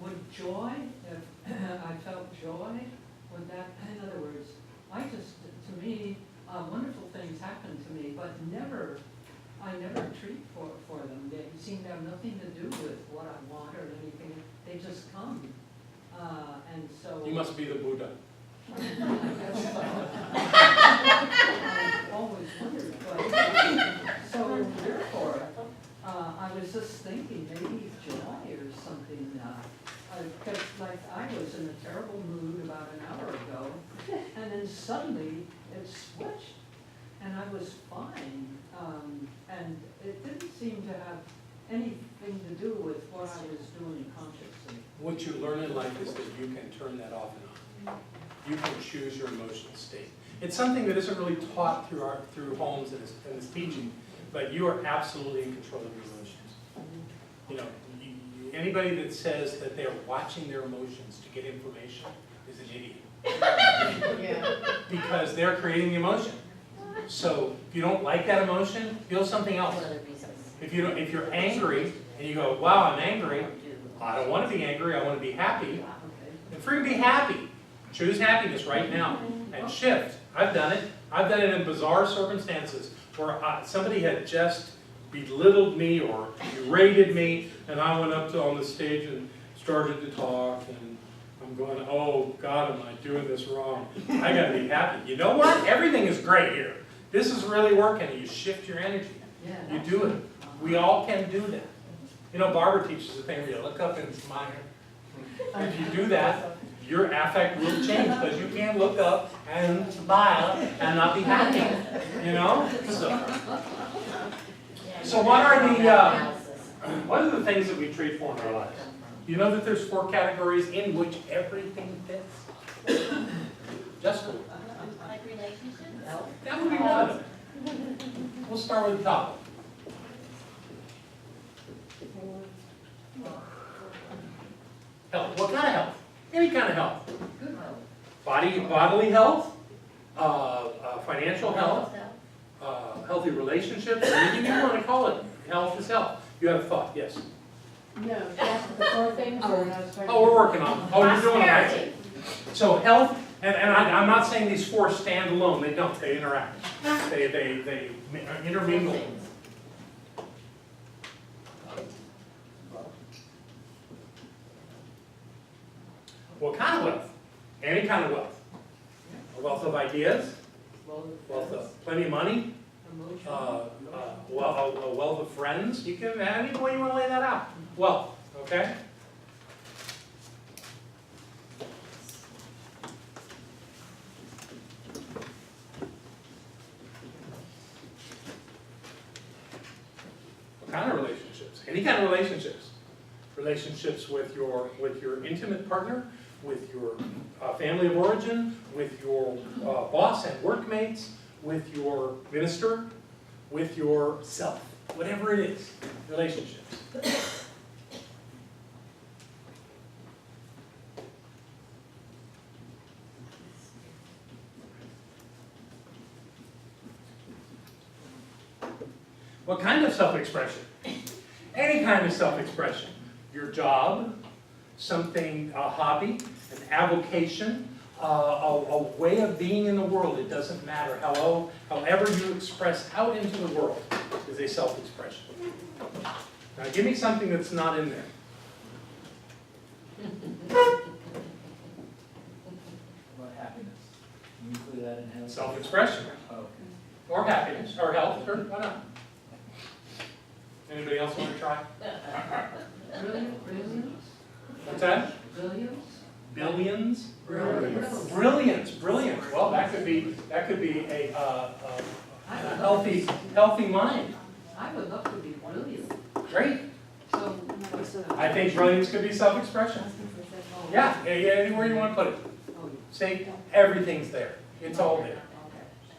would joy, if I felt joy, would that, in other words, to me, wonderful things happen to me, but I never treat for them. They seem to have nothing to do with what I want or anything. They just come. And so. You must be the Buddha. I guess so. I've always wondered, but, so therefore, I was just thinking maybe joy or something, because like I was in a terrible mood about an hour ago, and then suddenly it switched, and I was fine, and it didn't seem to have anything to do with what I was doing consciously. What you learn in life is that you can turn that off and on. You can choose your emotional state. It's something that isn't really taught through Holmes and his teaching, but you are absolutely in control of your emotions. You know, anybody that says that they're watching their emotions to get information is an idiot. Yeah. Because they're creating the emotion. So if you don't like that emotion, feel something else. If you're angry and you go, wow, I'm angry, I don't want to be angry, I want to be happy, then freaking be happy. Choose happiness right now and shift. I've done it. I've done it in bizarre circumstances where somebody had just belittled me or berated me, and I went up on the stage and started to talk, and I'm going, oh God, am I doing this wrong? I gotta be happy. You know what? Everything is great here. This is really working. You shift your energy. You do it. We all can do that. You know, Barbara teaches the thing where you look up and smile. If you do that, your affect will change, because you can't look up and smile and not be happy. You know? So what are the things that we treat for in our lives? You know that there's 4 categories in which everything fits? Just Like relationships? that would be one of them. We'll start with the top. Health. What kind of health? Any kind of health. Good health. Bodily health, financial health, healthy relationships, anything you want to call it. Health is health. You have a thought, yes? No, that's the 4 things, or I was trying to. Oh, we're working on it. Oh, you're doing it right. So health, and I'm not saying these 4 stand alone. They don't. They interact. They intermingle. What kind of wealth? Any kind of wealth. A wealth of ideas, wealth of plenty of money, a wealth of friends. You can, any way you want to lay that out. Wealth, okay? What kind of relationships? Any kind of relationships. Relationships with your intimate partner, with your family of origin, with your boss and workmates, with your minister, with yourself, whatever it is, relationships. What kind of self-expression? Any kind of self-expression. Your job, something, a hobby, an avocation, a way of being in the world. It doesn't matter. However you express out into the world is a self-expression. Now give me something that's not in there. What happiness? Can you include that in health? Self-expression. Okay. Or happiness, or health, or why not? Anybody else want to try? Brilliance? What's that? Brilliance? Billions? Brilliance. Brilliant, brilliant. Well, that could be a healthy mind. I would love to be brilliant. Great. So, I think brilliance could be self-expression. Yeah, anywhere you want to put it. Say, everything's there. It's all there.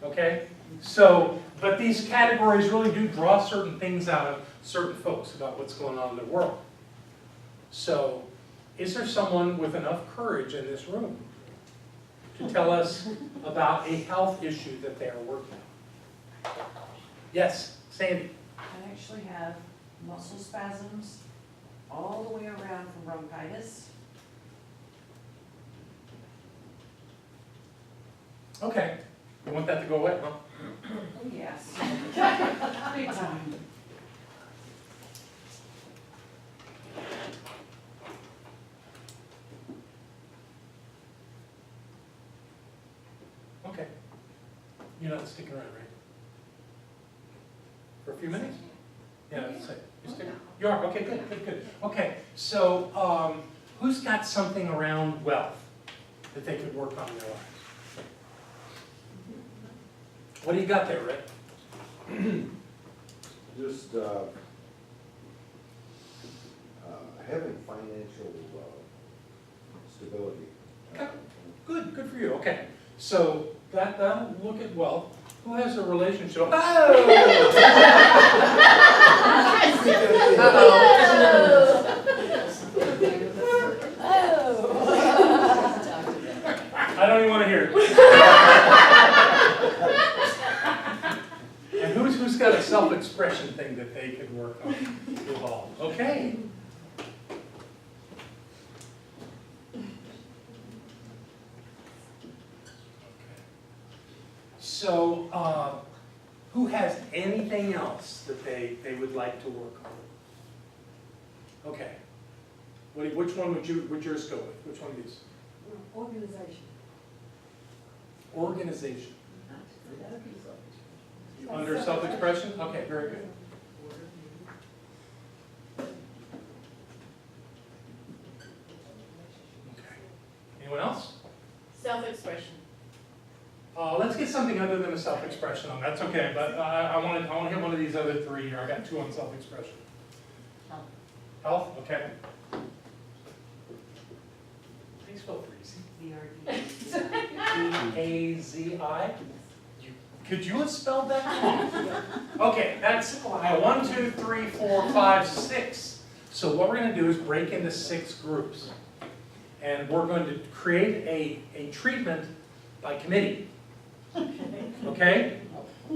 Okay? So, but these categories really do draw certain things out of certain folks about what's going on in the world. So, is there someone with enough courage in this room to tell us about a health issue that they are working on? Yes, Sandy. I actually have muscle spasms all the way around from bronchitis. Okay. You want that to go away, huh? Oh, yes. Big time. Okay. You're not sticking around, right? For a few minutes? Yeah, that's it. You are? Okay, good. Okay, so who's got something around wealth that they could work on in their lives? What do you got there, Rick? Just having financial stability. Okay. Good for you. Okay, so that'll look at wealth. Who has a relationship? Oh! I don't even want to hear it. And who's got a self-expression thing that they could work on? Evolve. Okay. So, who has anything else that they would like to work on? Okay. Which one would yours go with? Which one of these? Organization. Organization. Under self-expression? Okay, very good. Okay. Anyone else? Self-expression. Let's get something other than a self-expression on. That's okay, but I want to hit one of these other three here. I got two on self-expression. Health. Health? Okay. Please spell breezy. B-A-Z-I? Could you have spelled that? Okay, that's 1, 2, 3, 4, 5, 6. So what we're going to do is break into 6 groups. And we're going to create a treatment by committee. Okay?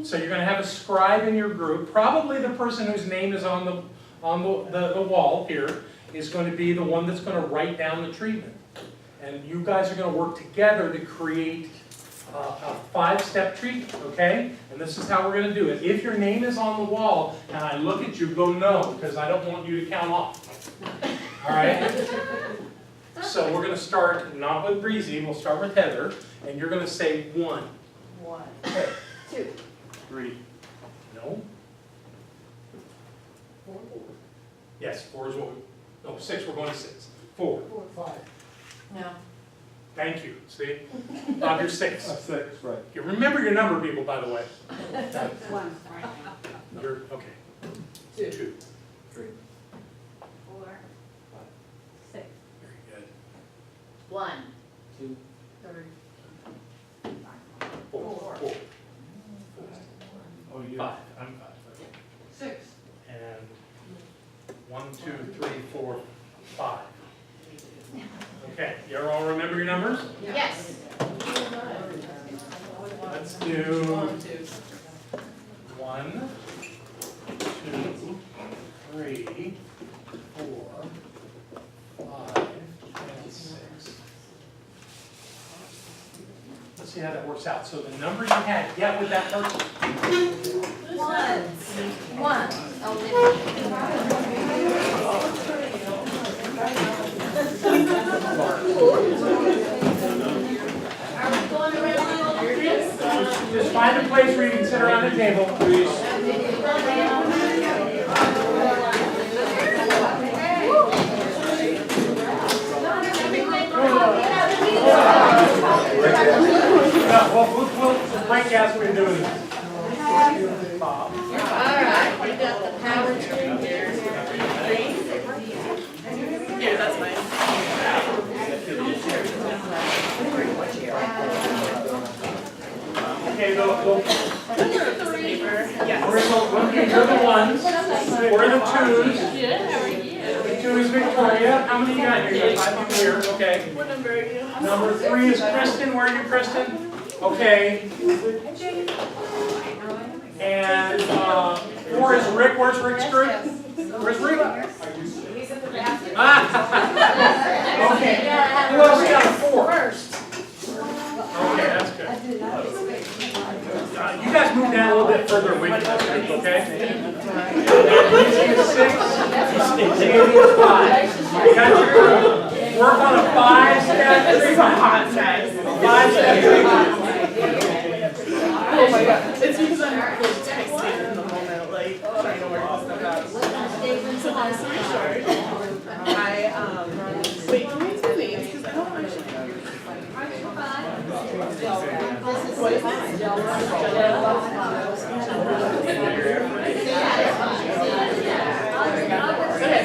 So you're going to have a scribe in your group. Probably the person whose name is on the wall here is going to be the one that's going to write down the treatment. And you guys are going to work together to create a 5-step treatment, okay? And this is how we're going to do it. If your name is on the wall and I look at you, go no, because I don't want you to count off. All right? So we're going to start not with Breezy, we'll start with Heather, and you're going to say 1. 1. Okay. 2. 3. No? 4. Yes, 4 is what we, no, 6, we're going to 6. 4. 5. No. Thank you, see? Bob, you're 6. 6, right. Okay, remember your number, people, by the way. 1. You're, okay. 2. 2. 3. 4. 6. Very good. 1. 2. 3. 4. 4. Oh, you. 5. I'm 5. 6. And 1, 2, 3, 4, 5. Okay, you all remember your numbers? Yes. Let's do 1, 2, 3, 4, 5, see how that works out. So the number you had, get with that person. One. Just find a place where you can sit around the table, please. We'll Mike asked me to do this. Alright, we got the power tool here. Here, that's mine. Okay, Yes. we're the ones, we're the twos. Yeah, how are you? The two is Victoria. How many you got here? You got 5 people here, okay. What number are you? Number 3 is Kristen. Where are you, Kristen? Okay. And 4 is Rick. Where's Rick's group? Where's Rick? Okay. Who else got a 4? Okay, that's good. You guys move down a little bit further away from that group, okay? Easy is 6. Easy is 5. You got your group. Work on a 5-step treatment. 5-step treatment. Oh my god, it's because I'm like texting in the moment, like trying to work this stuff out. So long story short, wait, can we do names? Because I don't actually know. What is it? Okay,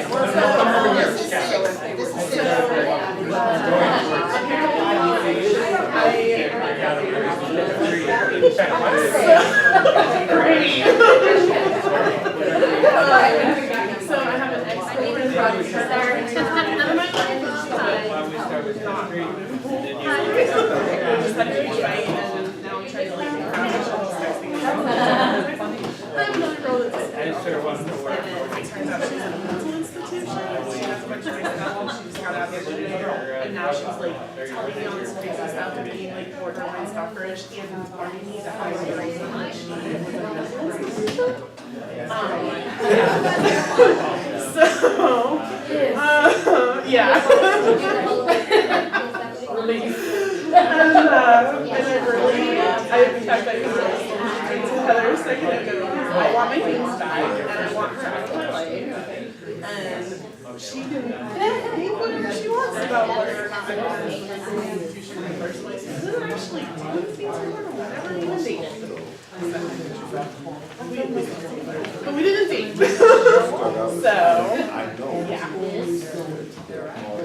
so I have an ex-girlfriend who's just had a huge fight, and now I'm trying to like make her out. She's texting me. I have another girl that's like, and it turns out she's in a mental institution. She has a bunch of stuff. She just got out the other day, and now she's like telling me all this crazy stuff and being like borderline stalkerish and wanting me to hide her yeah. Relief. And I really, in fact, I can really to Heather a second ago, I want my things back, and I want her out of my life. And she can think whatever she wants about whether or not I was in the institution in the first place. She doesn't actually do things for her, never even dated. But we didn't date. So, yeah.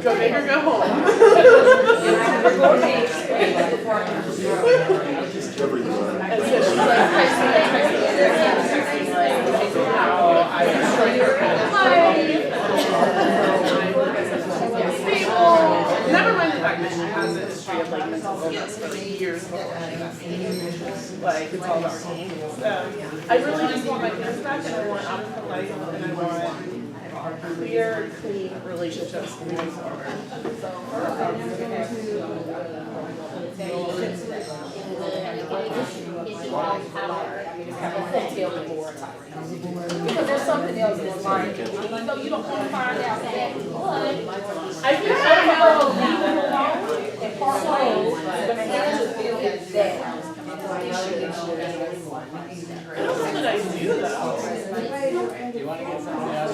Go big or go home. And so she's like, how I destroyed her never mind the fact that she has a history of like mental illness for years before she got me. Like, it's all about me. So, I really just want my parents back, and I want out of her life, and I want clear, clean relationships moving forward. Because there's something else in his mind, even though you don't want to find out that, I think I know, leave it alone, and part of the manager feel is that. I don't know that I do though. You wanna get something else?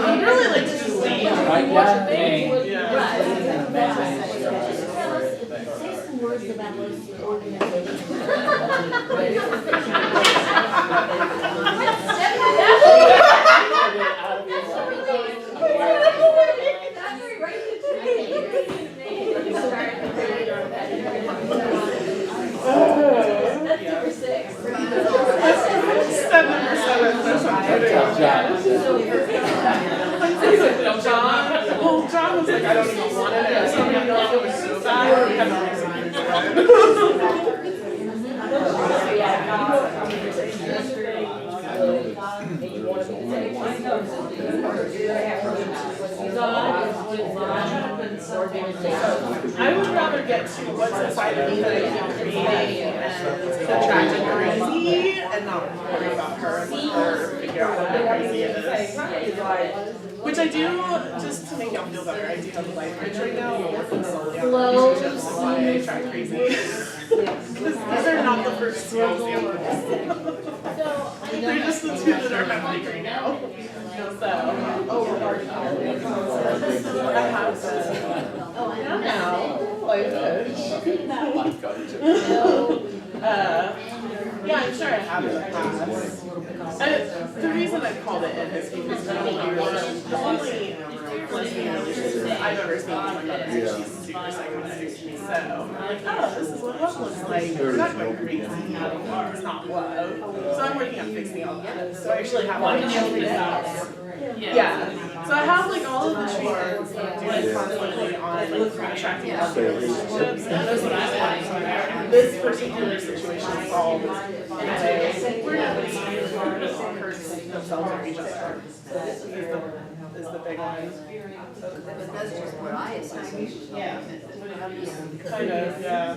I'd really like to just leave. Right, yeah, dang. Yeah. Say some words about what the organization. Step number 7, that's what I'm doing. John was like, I don't even want it. So I'm like, it was so bad. We had no reason to do I would rather get to what's inside of me that I feel creating and attracted crazy and not worry about her and let her figure out what that crazy is. Which I do, just to make y'all feel better, I do have a life coach right now, we're working solely on relationships and why I attract crazy. These are not the first two examples. They're just the two that are happening right now. So, I have to. Life coach. Yeah, I'm sure I have in the past. The reason I called it in is because the only lesbian relationship I've ever seen with my mother, she's super psychotic. So I'm like, oh, this is what love looks like. We're not going crazy. It's not love. So I'm working on fixing all that. So I actually have like so I have like all of the treatments that I'm doing constantly on attracting love relationships, and those are this particular situation solved in a way where nobody hurts themselves or each other. Is the big one. But that's just what I assume. Yeah. Kind of, yeah.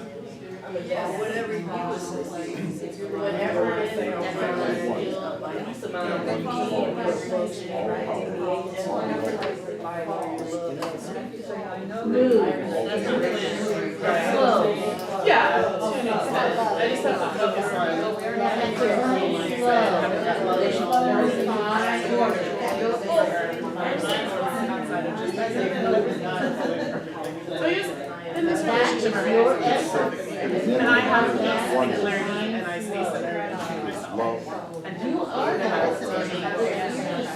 Yeah, whatever you was Whatever it is, least amount of yeah, to an extent. I just have to focus on so I guess in this relationship, and I have singularity and I stay centered in myself. And You are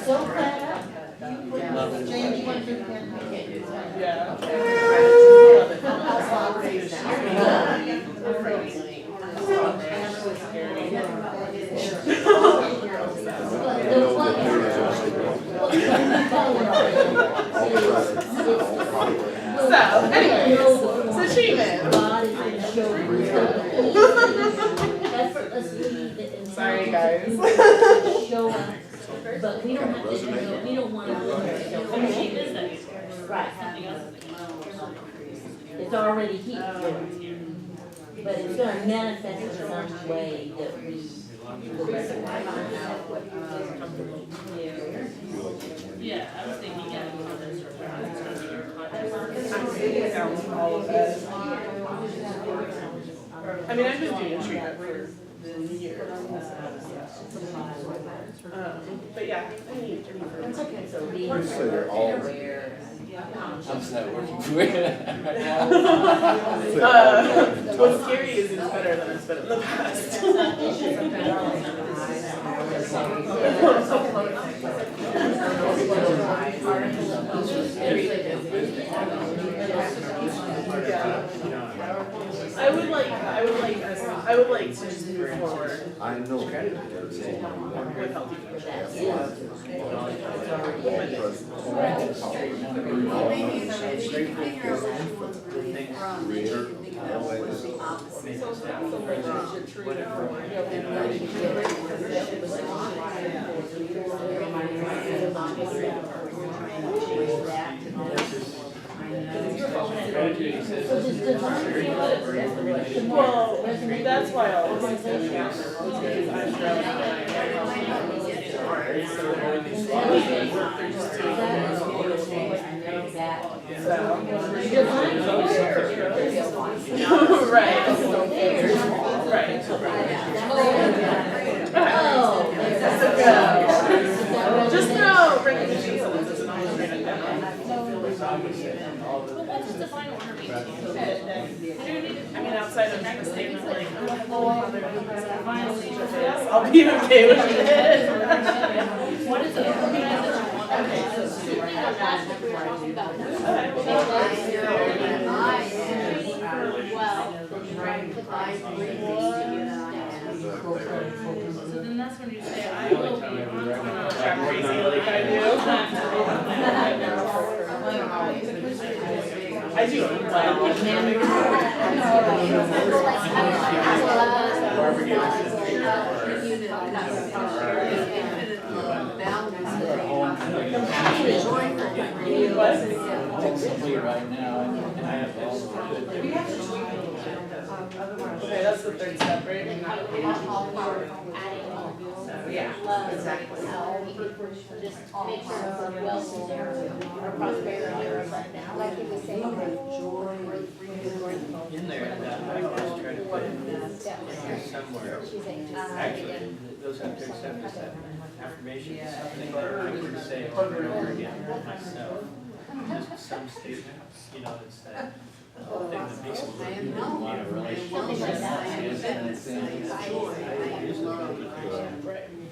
so bad. yeah. So, anyways, so treatment. Sorry, guys. But we don't have to, we don't want to. Right. It's already heat, but it's gonna manifest in some way that we. Yeah, I was thinking, yeah. All of it. I mean, I've been doing treatment for years. But yeah, I need It's okay, so we. You say they're all, How's that working for you? what's scary is it's better than it's been in the past. I would like to just move forward I know. with healthy Well, that's why I always say because I'm right. Just know, bringing the cheese on this isn't always going to What's the final order meeting? I mean, outside of the statement, like, I'll be okay with it. What is it? So then that's when you say, I will be Track crazy like I do. I do. Right now, and I have all the Okay, that's the third step, right? Yeah, exactly. Just make sure it's well preserved, our prosperity, our abundance. Like you were saying, In there, that I just try to put it in here somewhere. Actually, those have to accept this affirmation, is something that I can say over and over again myself. Just some statement, you know, it's that whole thing that makes it work. You know, relationship.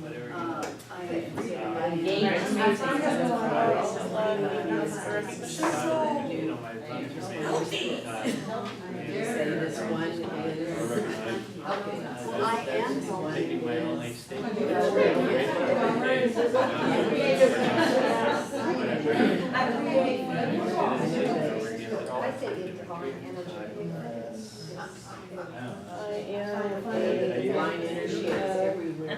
Whatever you want. You know, my brother taking my own life state. Divine energy is everywhere.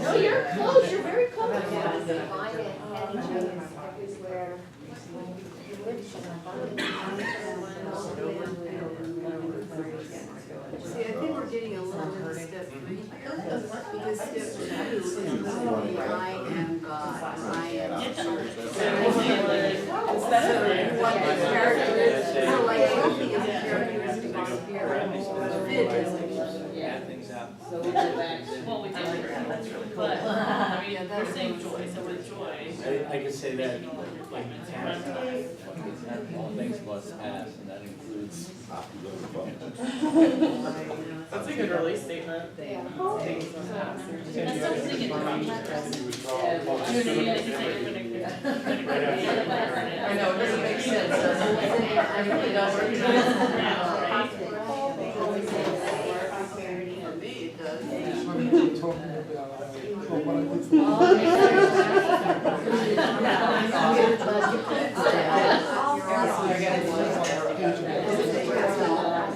No, you're close, you're very close. See, I think we're getting a little bit of step three here, because step two is I am God, I am. What the character is, so like healthy is a characteristic of spirit, fit is. Add things out. So we go back. Well, we did, but, I mean, we're saying joy, so we're joy. I could say that like past. All things must pass, and that includes. That's a good release statement. Yeah. I'm still singing. I know, it doesn't make sense, does it? I really don't. For me, it does.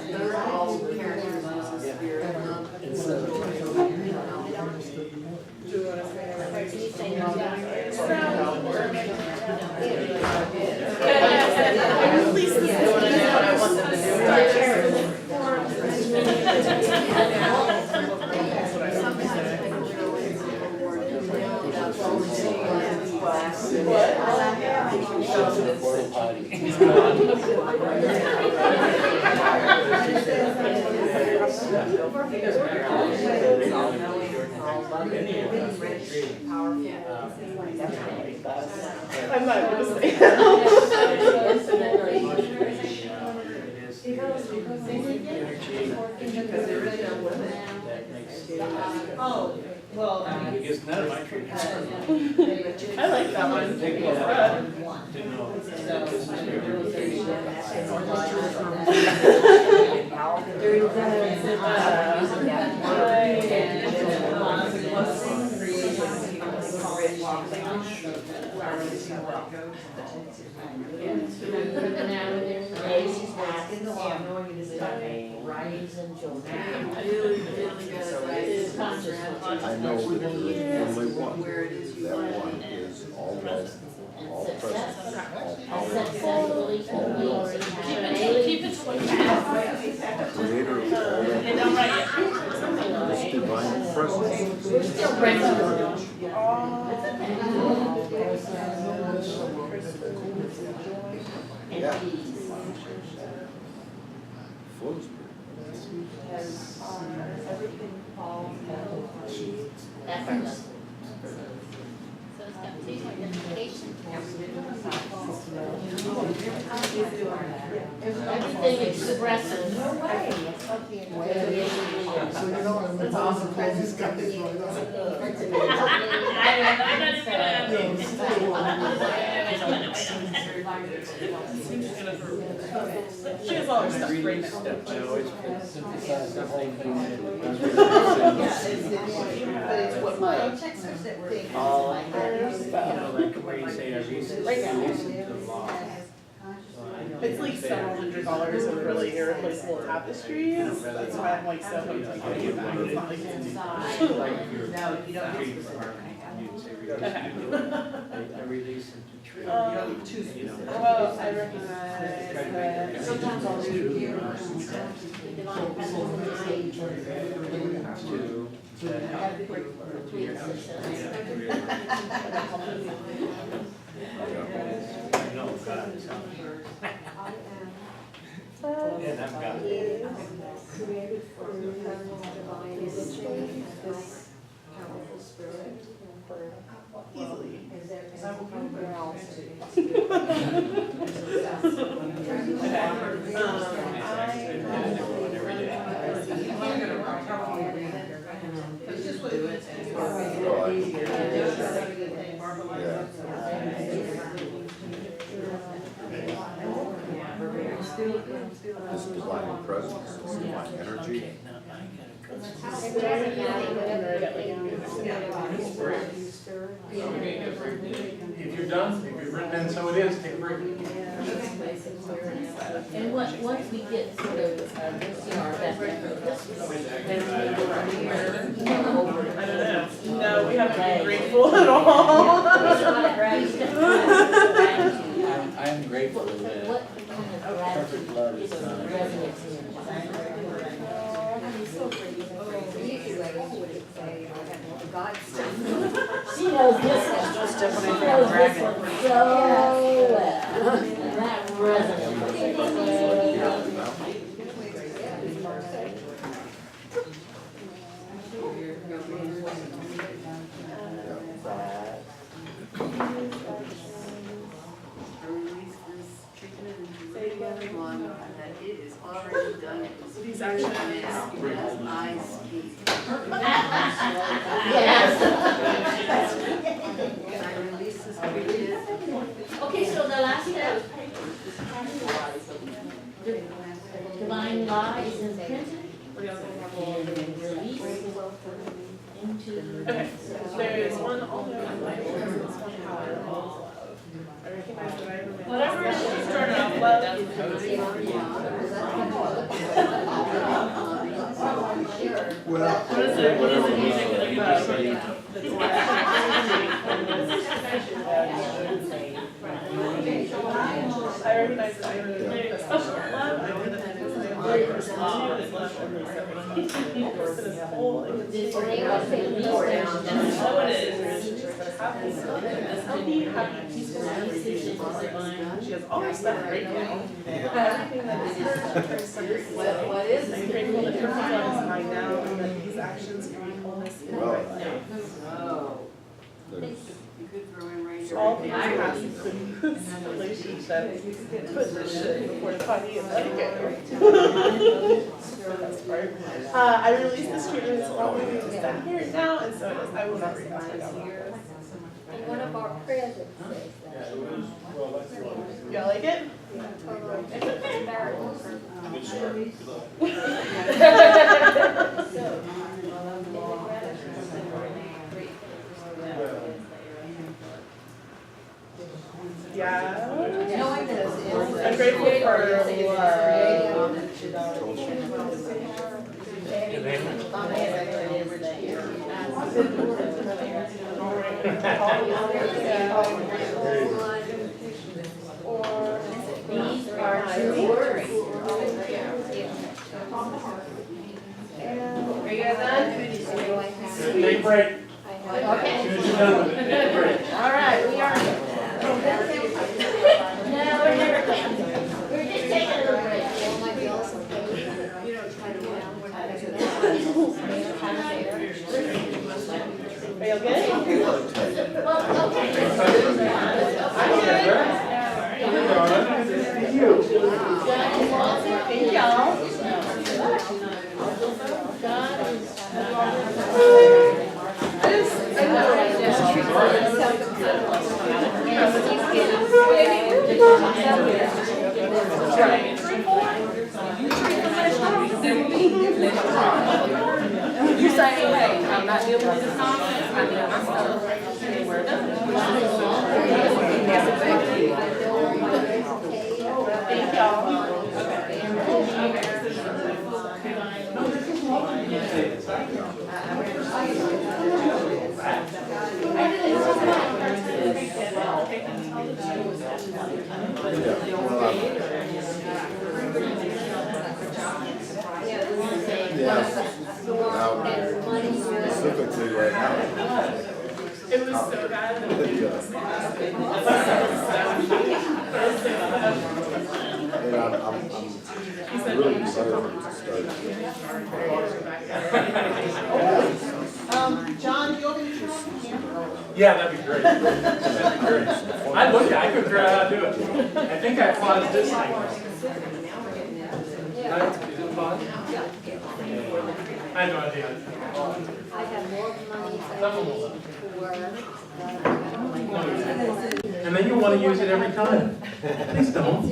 Those are all characters of the spirit. At least this is what I want them to do. I'm not gonna say Oh, well, because none of my treatments. I like that one. To know that this is Really, really good. I know there's only one, Where it is you that want. one is all love, all presence, all Successfully power, keep it creator of all, this divine presence. We're still Yeah. and peace. Flows. Effortless. So it's got two identification. Everything expressive. So, you know, I'm gonna call these guys right She has all her stuff reading written stuff. down. I always synthesize the whole thing. But it's what my All, you know, like where you say I recently listened to the law. It's like several $100 of really irreplaceable tapestries. That's why I'm like so hooked on getting it back. It's not like it's Like your treatment, you'd I release them to tree. Well, I recognize that. Sometimes I'll do here. Divine To have complete And I've got it. Created from divine image, this powerful spirit. Easily. Is there I will come anywhere else to? It's just what it is. This is divine presence, this is divine energy. If you're done, if you've written in so it is, take a break. And once we get sort of, that, I don't know. No, we haven't been grateful at all. I am grateful that what kind of perfect love gratitude is is not. resonates in your She knows this one. She knows this one so well. And that That it is already done. These actions. I speak. Yes. Can I release this period? Okay, so the last step. Divine law is imprinted and released into. Okay, there is one alternate life, it's called power of love. I recognize that I remember. Whatever it is, you started off Well, What is the music that you love? I recognize that I remember a special love, I know that it is the only person too, that love every second. Person is whole and and so it is, she's happy, healthy, happy, peaceful, and she has all her stuff right now. Everything that is her separate. What is I'm grateful that her love is mine now, and that these actions create wholeness in Well, right now. Oh, there's, you could throw in right here. All things pass in this relationship, put this shit before the party and let it go. For the most part. I release this treatment as long as it's down here now, and so it is. I will not repass my down. And one of our presidents says that. Y'all like it? Yeah. I'm grateful for These are true words. Are you guys done? Take a break. Okay. As soon as you're done with it, take a break. All right, we are. No, we're never playing. We're just taking a little break. You don't try to win. Are you okay? Well, okay. Thank y'all. You're saying, hey, I'm not dealing with this nonsense, I need my stuff, and we're done. Yes, exactly. Thank y'all. I Specifically right now. It was so bad. And I'm really excited to start. John, you want me to try? Yeah, that'd be great. That'd be great. I looked, I couldn't figure out how to do it. I think I paused this thing. Right? Is it paused? I have no idea. I have more money And then you'll want to use it every time. Please don't.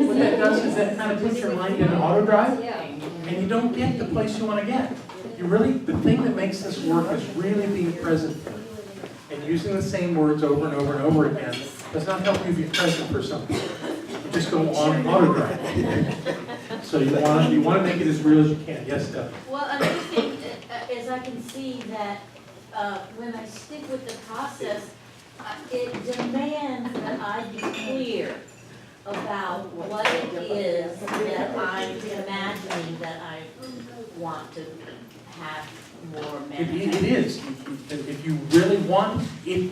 What that does is that kind of puts your mind in auto drive, and you don't get the place you want to get. You really, the thing that makes this work is really being present. And using the same words over and over and over again does not help you be present for something. You just go on auto drive. So you want to make it as real as you can. Yes, Steph? Well, another thing is I can see that when I stick with the process, it demands that I be clear about what it is that I'm imagining that I want to have more manifest. It is. If you really want, if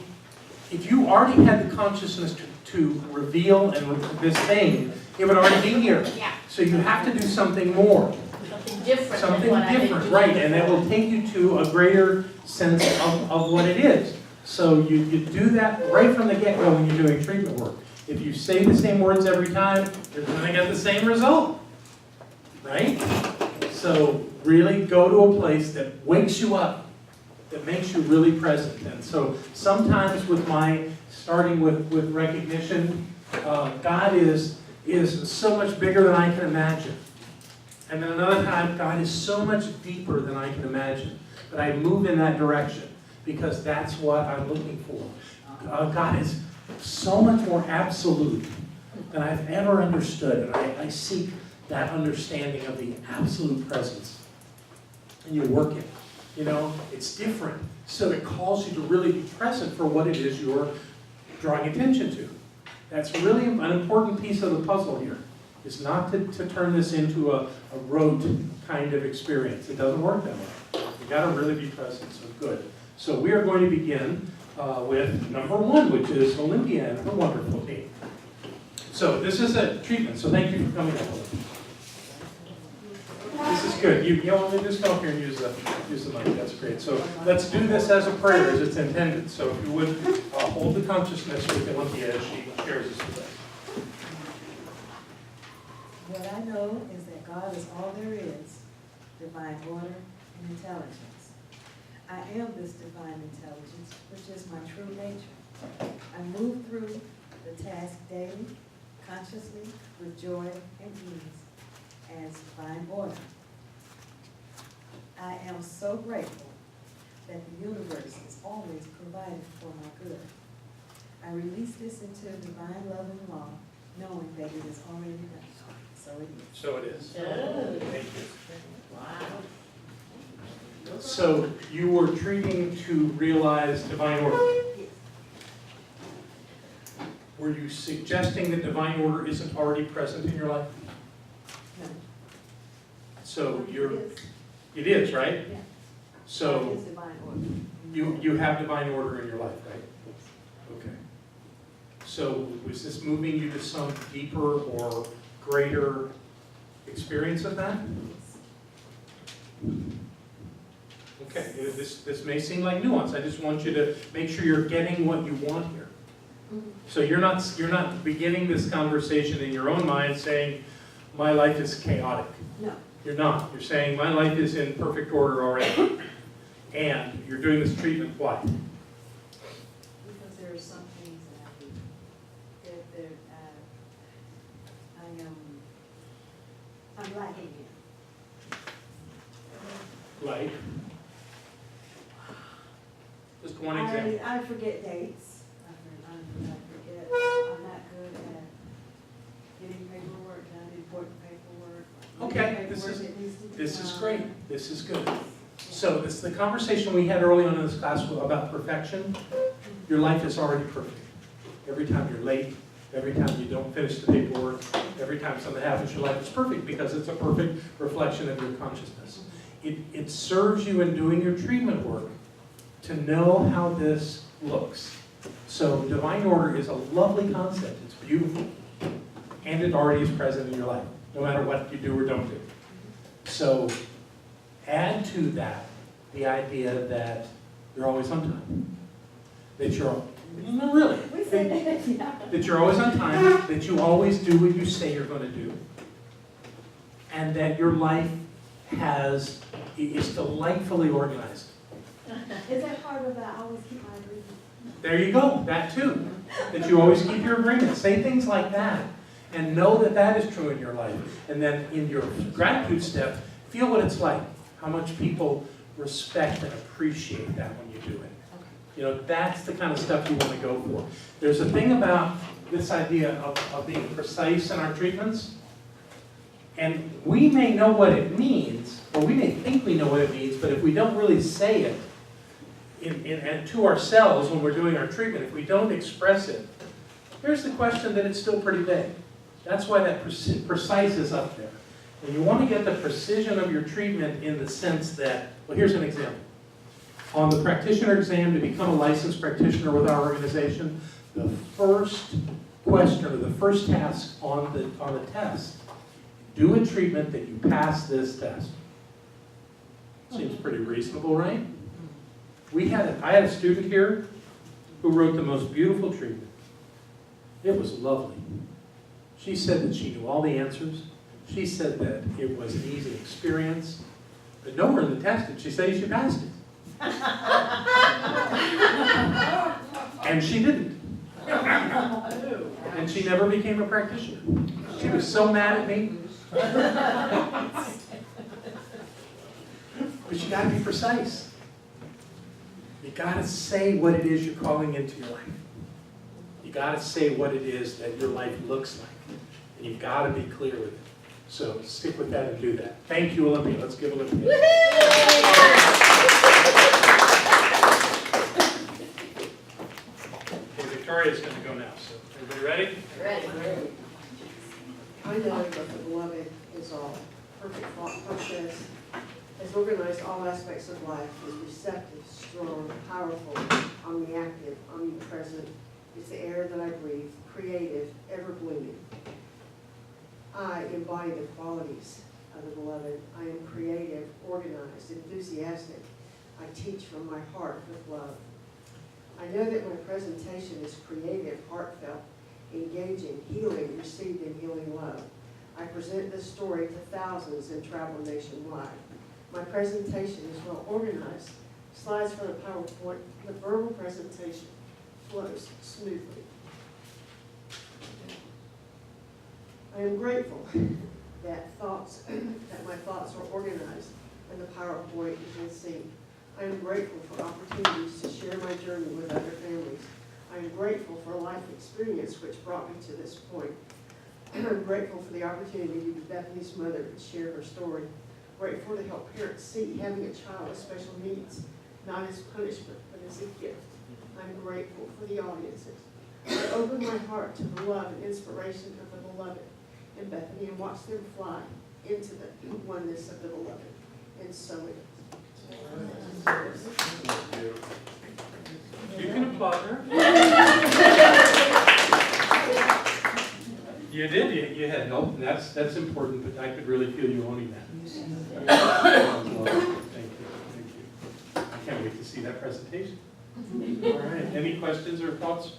you already had the consciousness to reveal and this thing, it would already be here. Yeah. So you have to do something more. Something different than Something what I've been different, doing. right, and that will take you to a greater sense of what it is. So you do that right from the get-go when you're doing treatment work. If you say the same words every time, you're going to get the same result, right? So really go to a place that wakes you up, that makes you really present. And so sometimes with my, starting with recognition, God is so much bigger than I can imagine. And then another time, God is so much deeper than I can imagine. But I move in that direction because that's what I'm looking for. God is so much more absolute than I've ever understood. And I seek that understanding of the absolute presence. And you work it. You know, it's different. So it calls you to really be present for what it is you're drawing attention to. That's really an important piece of the puzzle here. Is not to turn this into a rote kind of experience. It doesn't work that way. You got to really be present, so good. So we are going to begin with number 1, which is Olympia and her wonderful team. So this is a treatment, so thank you for coming up. This is good. You want me to just come up here and use the mic. That's great. So let's do this as a prayer as it's intended. So if you would hold the consciousness with Olympia as she shares this with us. What I know is that God is all there is, divine order and intelligence. I am this divine intelligence, which is my true nature. I move through the task daily, consciously, with joy and ease, as divine order. I am so grateful that the universe is always provided for my good. I release this into divine love and law, knowing that it is already done. So it is. So it is. Oh. Thank you. Wow. So you were treating to realize divine order. Were you suggesting that divine order isn't already present in your life? No. So you're, It is. it is, right? Yeah. So It is divine order. you have divine order in your life, right? Okay. So was this moving you to some deeper or greater experience of that? Okay, this may seem like nuance. I just want you to make sure you're getting what you want here. So you're not beginning this conversation in your own mind saying, my life is chaotic. No. You're not. You're saying, my life is in perfect order already. And you're doing this treatment, why? Because there are some things that I do that I'm lacking in. Like? Just one example. I forget dates. I forget. I'm not good at getting paperwork done, important paperwork. Okay, Paperwork that needs to be this is done. great. This is good. So this the conversation we had early on in this class about perfection. Your life is already perfect. Every time you're late, every time you don't finish the paperwork, every time something happens, your life is perfect because it's a perfect reflection of your consciousness. It serves you in doing your treatment work to know how this looks. So divine order is a lovely concept. It's beautiful. And it already is present in your life, no matter what you do or don't do. So add to that the idea that you're always on time. That you're, no, really. That you're always on time, that you always do what you say you're going to do, and that your life is delightfully organized. Is that part of that, I always keep my agreement? There you go, that too. That you always keep your agreement. Say things like that, and know that that is true in your life. And then in your gratitude step, feel what it's like, how much people respect and appreciate that when you do it. You know, that's the kind of stuff you want to go for. There's a thing about this idea of being precise in our treatments, and we may know what it means, or we may think we know what it means, but if we don't really say it and to ourselves when we're doing our treatment, if we don't express it, here's the question that it's still pretty vague. That's why that precise is up there. And you want to get the precision of your treatment in the sense that, well, here's an example. On the practitioner exam to become a licensed practitioner with our organization, the first question or the first task on the test, do a treatment that you pass this test. Seems pretty reasonable, right? I had a student here who wrote the most beautiful treatment. It was lovely. She said that she knew all the answers. She said that it was an easy experience. But nowhere in the test did she say she passed it. And she didn't. And she never became a practitioner. She was so mad at me. But you gotta be precise. You gotta say what it is you're calling into your life. You gotta say what it is that your life looks like. And you've gotta be clear with it. So stick with that and do that. Thank you, Olympia. Let's give Olympia. Okay, Victoria's gonna go now, so everybody ready? Ready. I know that the beloved is all perfect thought process, has organized all aspects of life, is receptive, strong, powerful, omniactive, omnipresent. It's the air that I breathe, creative, ever blooming. I embody the qualities of the beloved. I am creative, organized, enthusiastic. I teach from my heart with love. I know that my presentation is creative, heartfelt, engaging, healing, received in healing love. I present this story to thousands and travel nationwide. My presentation is well organized. Slides from the PowerPoint, the verbal presentation flows smoothly. I am grateful that my thoughts are organized and the PowerPoint is in sync. I am grateful for opportunities to share my journey with other families. I am grateful for life experience which brought me to this point. And I'm grateful for the opportunity to be Bethany's mother and share her story. Grateful to help parents see having a child with special needs, not as punishment, but as a gift. I'm grateful for the audiences. I open my heart to the love and inspiration of the beloved and Bethany and watch them fly into the oneness of the beloved. And so it is. You can applaud her. You did, you had help, and that's important, but I could really feel you owning that. Thank you. I can't wait to see that presentation. All right, any questions or thoughts?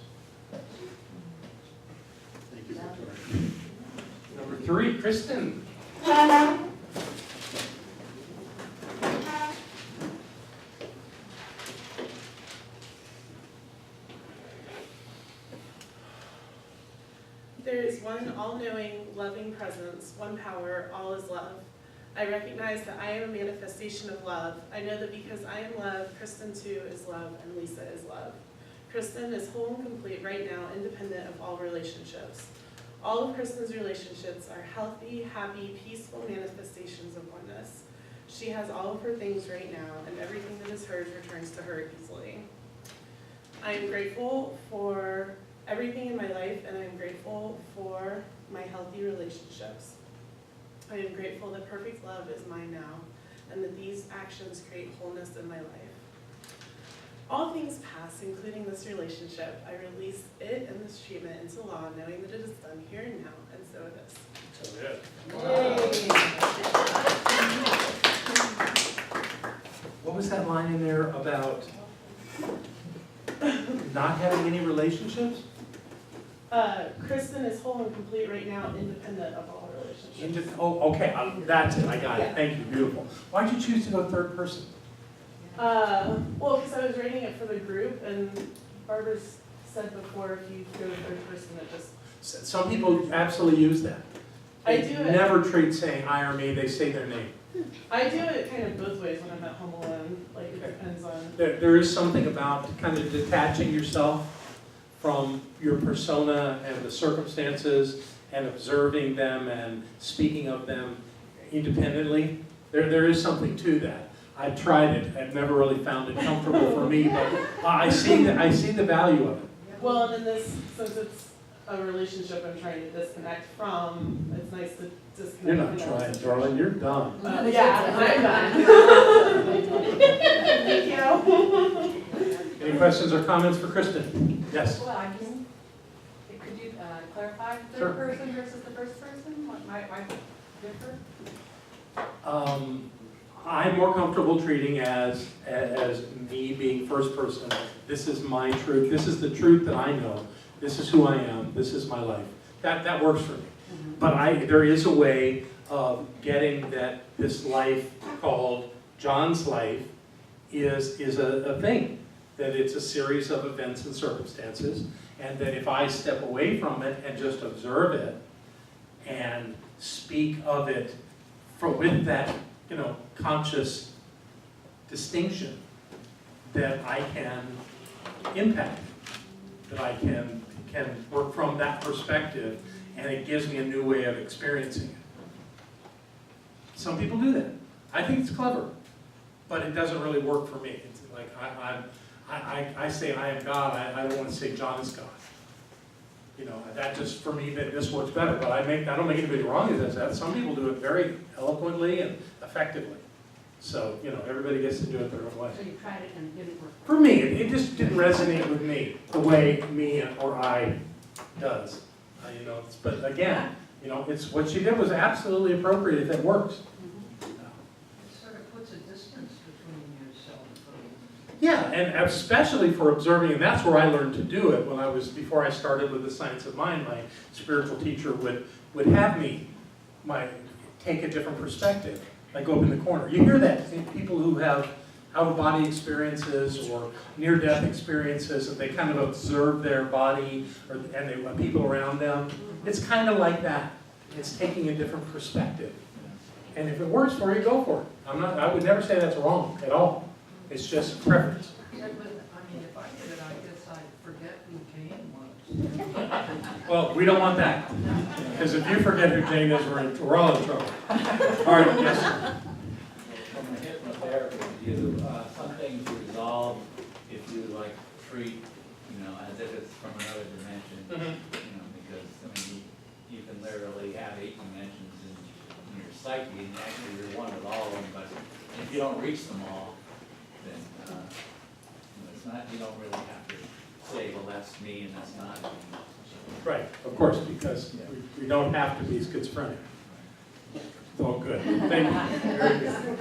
Thank you, Victoria. Number 3, Kristen. There is one all-knowing, loving presence, one power, all is love. I recognize that I am a manifestation of love. I know that because I am love, Kristen too is love, and Lisa is love. Kristen is whole and complete right now, independent of all relationships. All of Kristen's relationships are healthy, happy, peaceful manifestations of oneness. She has all of her things right now, and everything that is hers returns to her easily. I am grateful for everything in my life, and I'm grateful for my healthy relationships. I am grateful that perfect love is mine now, and that these actions create wholeness in my life. All things pass, including this relationship. I release it and this treatment into law, knowing that it is done here and now, and so it is. What was that line in there about not having any relationships? Kristen is whole and complete right now, independent of all relationships. Oh, okay, that's it, I got it, thank you, beautiful. Why'd you choose to go third person? Well, because I was writing it for the group, and Barbara's said before, if you go to third person, it just. Some people absolutely use that. I They do it. never treat saying I or me, they say their name. I do it kind of both ways when I'm at home alone, like it depends on. There is something about kind of detaching yourself from your persona and the circumstances and observing them and speaking of them independently. There is something to that. I've tried it. I've never really found it comfortable for me, but I see the value of it. Well, and in this, since it's a relationship I'm trying to disconnect from, it's nice to disconnect. You're not from trying, that. darling. You're done. Yeah, I'm done. Thank you. Any questions or comments for Kristen? Yes. Well, I just, could you clarify Sure. third person versus the first person? What might differ? I'm more comfortable treating as me being first person. This is my truth. This is the truth that I know. This is who I am. This is my life. That works for me. But there is a way of getting that this life called John's life is a thing. That it's a series of events and circumstances, and that if I step away from it and just observe it and speak of it with that, conscious distinction, that I can impact, that I can work from that perspective, and it gives me a new way of experiencing it. Some people do that. I think it's clever, but it doesn't really work for me. It's like I say I am God. I don't want to say John is God. That just, for me, this works better. But I don't make anybody wrong who does that. Some people do it very eloquently and effectively. So, everybody gets to do it their own way. So you tried it and it didn't work? For me, it just didn't resonate with me the way me or I does. But again, it's what she did was absolutely appropriate if it works. It sort of puts a distance between yourself and Yeah, and especially for observing, and that's where I learned to do it before I started with the Science of Mind. My spiritual teacher would have me take a different perspective, like go up in the corner. You hear that in people who have out-of-body experiences or near-death experiences, and they kind of observe their body and people around them. It's kind of like that. It's taking a different perspective. And if it works for you, go for it. I would never say that's wrong at all. It's just preference. Yeah, but, if I did it, I guess I'd forget who Jane was. Well, we don't want that. Because if you forget who Jane is, we're all in trouble. All right, yes, sir. From a hypnotherapy view, some things resolve if you treat, as if it's from another dimension. Because you can literally have 8 dimensions in your psyche, and actually you're one with all of them. But if you don't reach them all, then it's not. You don't really have to say, well, that's me and that's not me. Right, of course, because we don't have to be schizophrenic. It's all good. Thank you. Very good.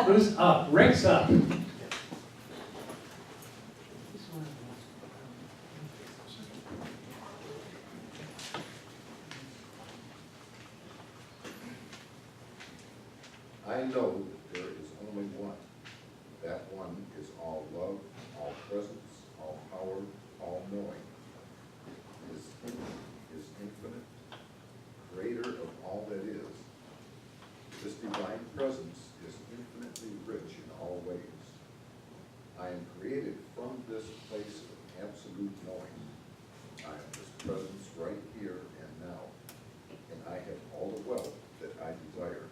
Who's up? Rick's up. I know that there is only one. That one is all love, all presence, all power, all knowing. Is infinite, creator of all that is. This divine presence is infinitely rich in all ways. I am created from this place of absolute knowing. I am this presence right here and now, and I have all the wealth that I desire.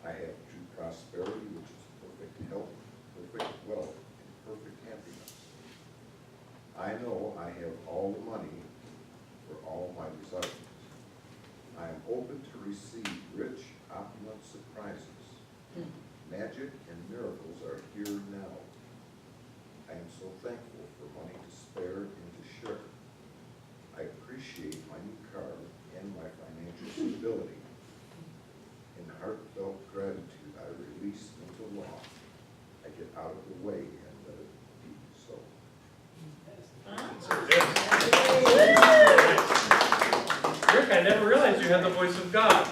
I have true prosperity, which is perfect health, perfect wealth, and perfect happiness. I know I have all the money for all my desires. I am open to receive rich, opulent surprises. Magic and miracles are here now. I am so thankful for money to spare and to share. I appreciate my new car and my financial stability. In heartfelt gratitude, I release into law. I get out of the way and let it be so. Rick, I never realized you had the voice of God.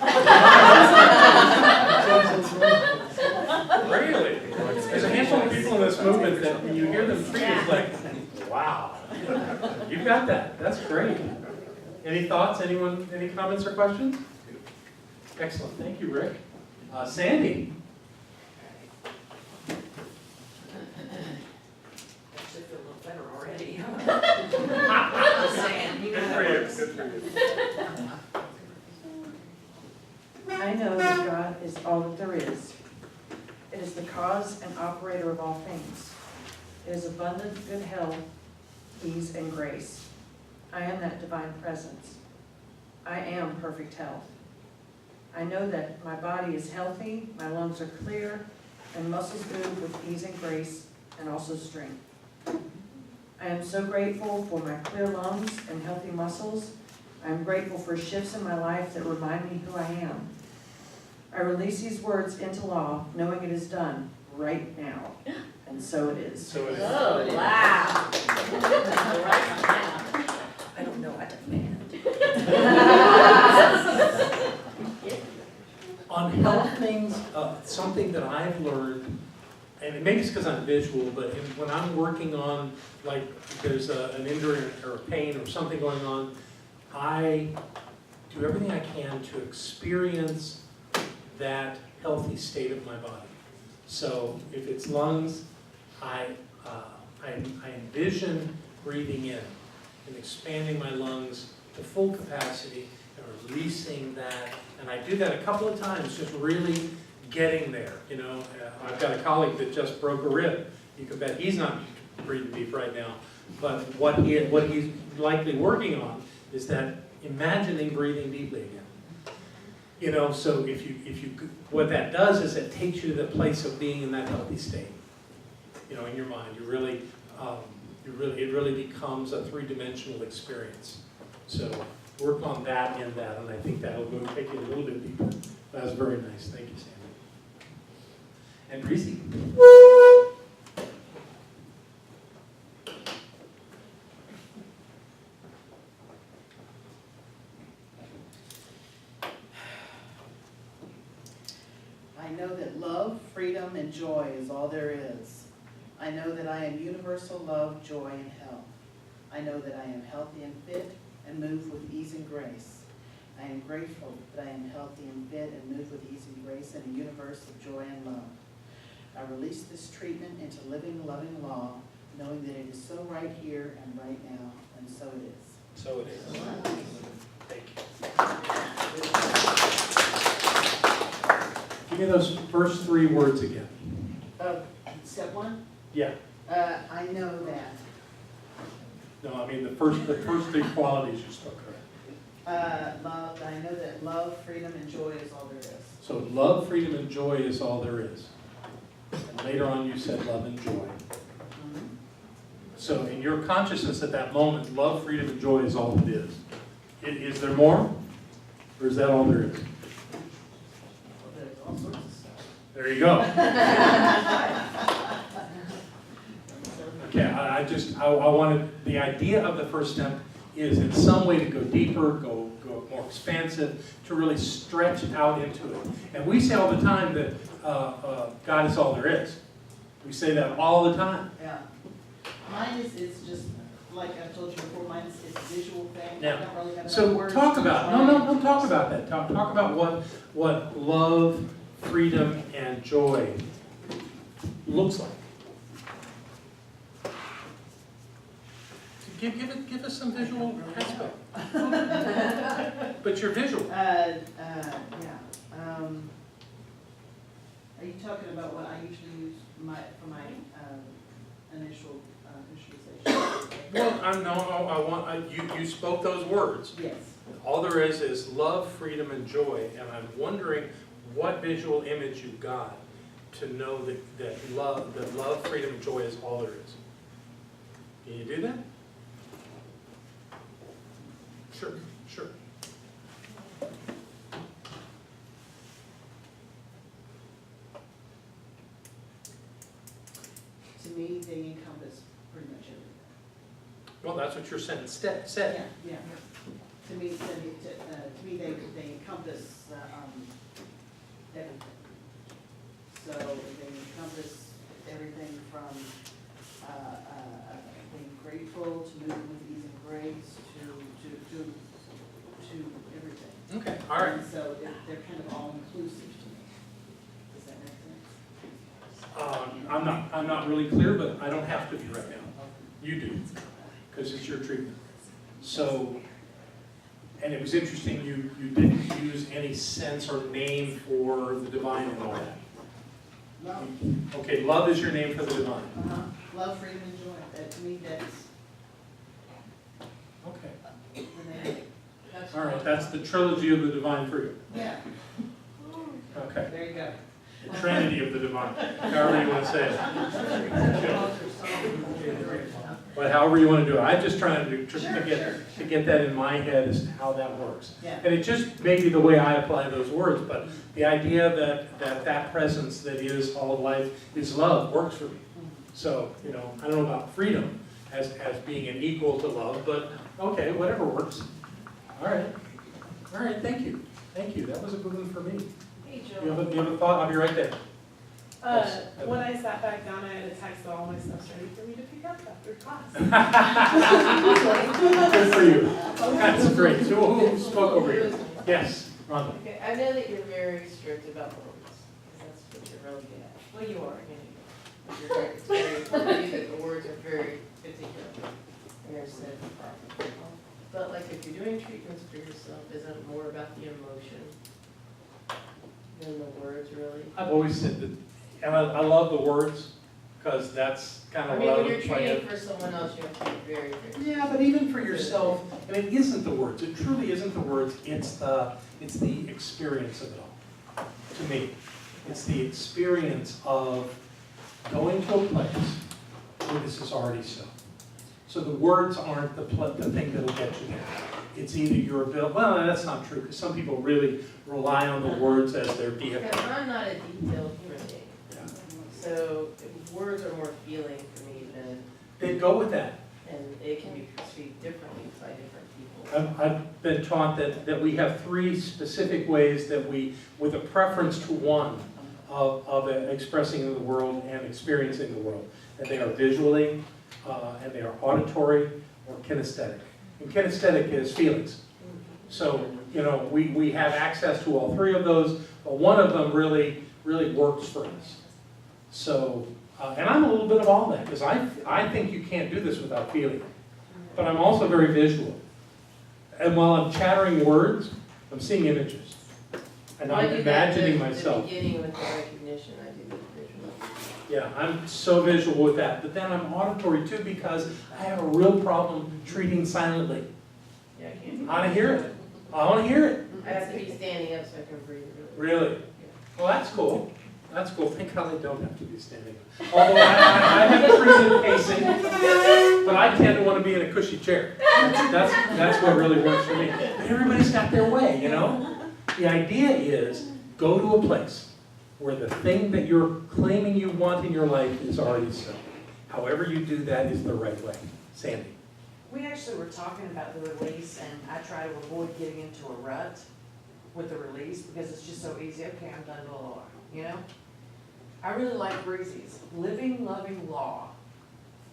Really? There's a handful of people in this movement that when you hear them preach, it's like, wow. You've got that. That's great. Any thoughts? Anyone? Any comments or questions? Excellent. Thank you, Rick. Sandy. That should feel a little better already. Good for you. Good for you. I know that God is all that there is. It is the cause and operator of all things. It is abundant good health, ease, and grace. I am that divine presence. I am perfect health. I know that my body is healthy, my lungs are clear, and muscles move with ease and grace, and also strength. I am so grateful for my clear lungs and healthy muscles. I am grateful for shifts in my life that remind me who I am. I release these words into law, knowing it is done right now. And so it is. So it is. Oh, wow. I don't know, I demand. On health things, something that I've learned, and maybe it's because I'm visual, but when I'm working on, like, there's an injury or a pain or something going on, I do everything I can to experience that healthy state of my body. So if it's lungs, I envision breathing in and expanding my lungs to full capacity and releasing that. And I do that a couple of times, just really getting there. You know, I've got a colleague that just broke a rib. You can bet he's not breathing deep right now. But what he's likely working on is that imagining breathing deeply again. You know, so if you what that does is it takes you to the place of being in that healthy state. You know, in your mind, it really becomes a three-dimensional experience. So work on that and that, and I think that'll go take you a little bit deeper. That was very nice. Thank you, Sandy. And Reese. I know that love, freedom, and joy is all there is. I know that I am universal love, joy, and health. I know that I am healthy and fit and move with ease and grace. I am grateful that I am healthy and fit and move with ease and grace in a universe of joy and love. I release this treatment into living, loving law, knowing that it is so right here and right now, and so it is. So it is. Thank you. Give me those first three words again. Step one? Yeah. I know that. No, I mean the first three qualities you spoke correct. Love, I know that love, freedom, and joy is all there is. So love, freedom, and joy is all there is. And later on you said love and joy. So in your consciousness at that moment, love, freedom, and joy is all it is. Is there more? Or is that all there is? There's all sorts of stuff. There you go. Okay, I wanted, the idea of the first step is in some way to go deeper, go more expansive, to really stretch out into it. And we say all the time that God is all there is. We say that all the time. Yeah. Mine is just, like I told you before, mine is a visual thing. Yeah. I don't really have enough So words talk to about, describe. talk about that. Talk about what love, freedom, and joy looks like. Give us some visual aspect. But you're visual. Yeah. Are you talking about what I usually use for my initial visualization. Well, you spoke those words. Yes. All there is love, freedom, and joy, and I'm wondering what visual image you got to know that love, freedom, and joy is all there is. Can you do that? Sure, sure. To me, they encompass pretty much everything. Well, that's what your sentence said. Yeah. To me, they encompass, everything. So they encompass everything from, being grateful, to moving with ease and grace, to everything. Okay, all right. And so they're kind of all inclusive to me. Does that make sense? I'm not really clear, but I don't have to be right now. You do, because it's your treatment. So, and it was interesting, you didn't use any sense or name for the divine and all that. Love. Okay, love is your name for the divine. Love, freedom, and joy. That, to me, that's Okay. the name. All right, that's the trilogy of the divine freedom. Yeah, Okay. there you go. The trinity of the divine, however you want to say it. But however you want to do it. I'm just trying to get that in my head as to how that works. Yeah. And it just may be the way I apply those words, but the idea that presence that is all of life is love works for me. So, I don't know about freedom as being an equal to love, but okay, whatever works. All right, thank you. That was a good one for me. Hey, You have a thought? I'll be right there. When I sat back down, I had a text that all my stuff's ready for me to pick up after class. Good for you. That's great. So who spoke over here? Yes, Rhonda. Okay, I know that you're very strict about the words, because that's what you're really good at. Well, you are, anyway. It's very important to you that the words are very particular, and they're said properly. But like, if you're doing treatments for yourself, isn't it more about the emotion than the words, really? I've always said that, and I love the words, because that's kind I of mean, what when I you're was trying treating to. for someone else, you have to be very, very. Yeah, but even for yourself, and it isn't the words. It truly isn't the words. It's the experience of it all. To me, it's the experience of going to a place where this is already so. So the words aren't the thing that'll get you there. It's either your ability. Well, that's not true, because some people really rely on the words as their vehicle. Because I'm not a detailed human being, so words are more feeling for me than, They'd go with that. and it can be perceived differently by different people. I've been taught that we have three specific ways that we, with a preference to one, of expressing in the world and experiencing the world. And they are visually, and they are auditory, or kinesthetic. And kinesthetic is feelings. So, we have access to all three of those, but one of them really works for us. So, and I'm a little bit of all that, because I think you can't do this without feeling. But I'm also very visual. And while I'm chattering words, I'm seeing images. And I'm imagining myself. The beginning with the recognition, I do the visual. Yeah, I'm so visual with that. But then I'm auditory too, because I have a real problem treating silently. Yeah, I can't. I want to hear it. I want to hear it. I have to be standing up so I can breathe Really? Yeah. Well, that's cool. That's cool. Thank God I don't have to be standing up. Although I have pretty good pacing, but I tend to want to be in a cushy chair. That's what really works for me. But everybody's got their way, The idea is, go to a place where the thing that you're claiming you want in your life is already so. However you do that is the right way. Sandy. We actually were talking about the release, and I try to avoid getting into a rut with the release, because it's just so easy. Okay, I'm done, blah, blah, blah, I really like Breezy's living, loving law.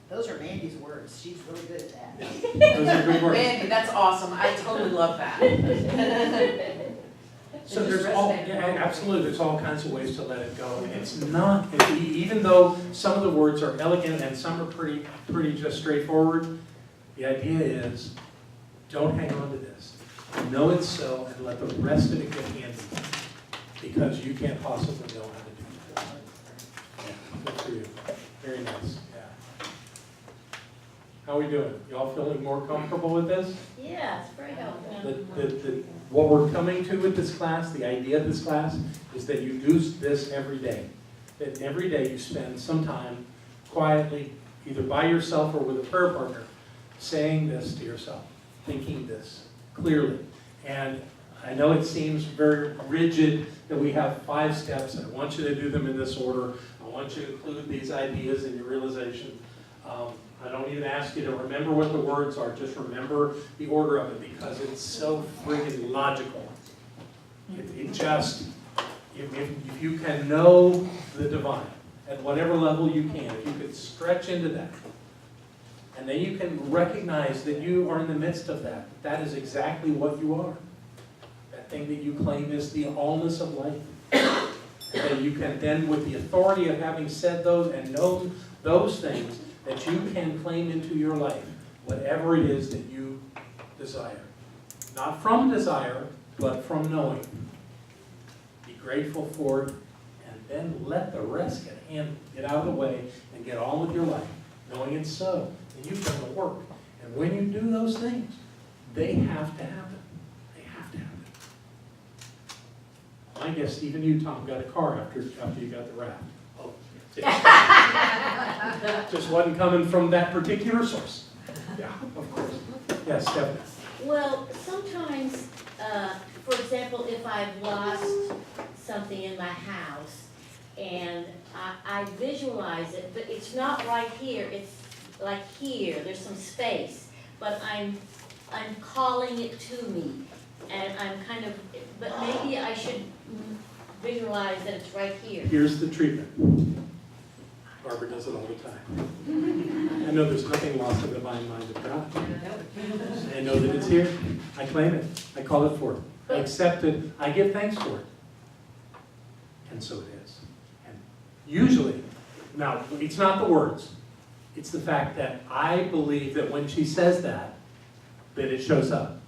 Those are Mandy's words. She's really good at that. Those are good words. Man, that's awesome. I totally love that. So there's absolutely, there's all kinds of ways to let it go. And it's not, even though some of the words are elegant and some are pretty just straightforward, the idea is, don't hang on to this. Know it's so, and let the rest of it get handed, because you can't possibly know how to do that. Yeah, good for you. Very nice, yeah. How are we doing? Y'all feeling more comfortable with this? Yeah, it's very helpful. What we're coming to with this class, the idea of this class, is that you do this every day. That every day you spend some time quietly, either by yourself or with a prayer partner, saying this to yourself, thinking this clearly. And I know it seems very rigid that we have 5 steps. I want you to do them in this order. I want you to include these ideas in your realization. I don't even ask you to remember what the words are, just remember the order of it because it's so friggin' logical. It just, if you can know the divine at whatever level you can, if you could stretch into that, and then you can recognize that you are in the midst of that. That is exactly what you are. That thing that you claim is the allness of life. And that you can then, with the authority of having said those and known those things, that you can claim into your life whatever it is that you desire. Not from desire, but from knowing. Be grateful for it, and then let the rest get out of the way and get on with your life, knowing it's so. And you've done the work. And when you do those things, they have to happen. They have to happen. I guess even you, Tom, got a car after you got the raft. Oh, just wasn't coming from that particular source. Yeah, of course. Yes, Stephanie. Well, sometimes, for example, if I've lost something in my house and I visualize it, but it's not right here, it's like here, there's some space, but I'm calling it to me. And I'm kind of, but maybe I should visualize that it's right here. Here's the treatment. Barbara does it all the time. I know there's nothing lost in the divine mind of God. I know that it's here. I claim it. I call it forth. I accept it. I give thanks for it. And so it is. And usually, now, it's not the words. It's the fact that I believe that when she says that it shows up.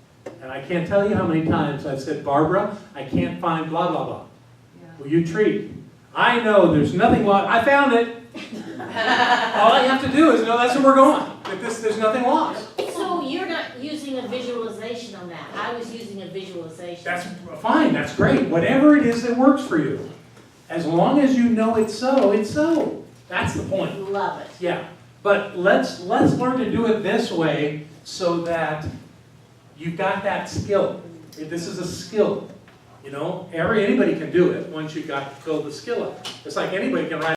And I can't tell you how many times I've said, Barbara, I can't find blah, blah, blah. Yeah. Will you treat? I know there's nothing lost. I found it. All I have to do is know that's where we're going. That there's nothing lost. So you're not using a visualization on that. I was using a visualization. That's fine. That's great. Whatever it is that works for you. As long as you know it's so, it's so. That's the point. Love it. Yeah. But let's learn to do it this way so that you've got that skill. This is a skill. You know, anybody can do it once you've got to build the skill up. It's like anybody can write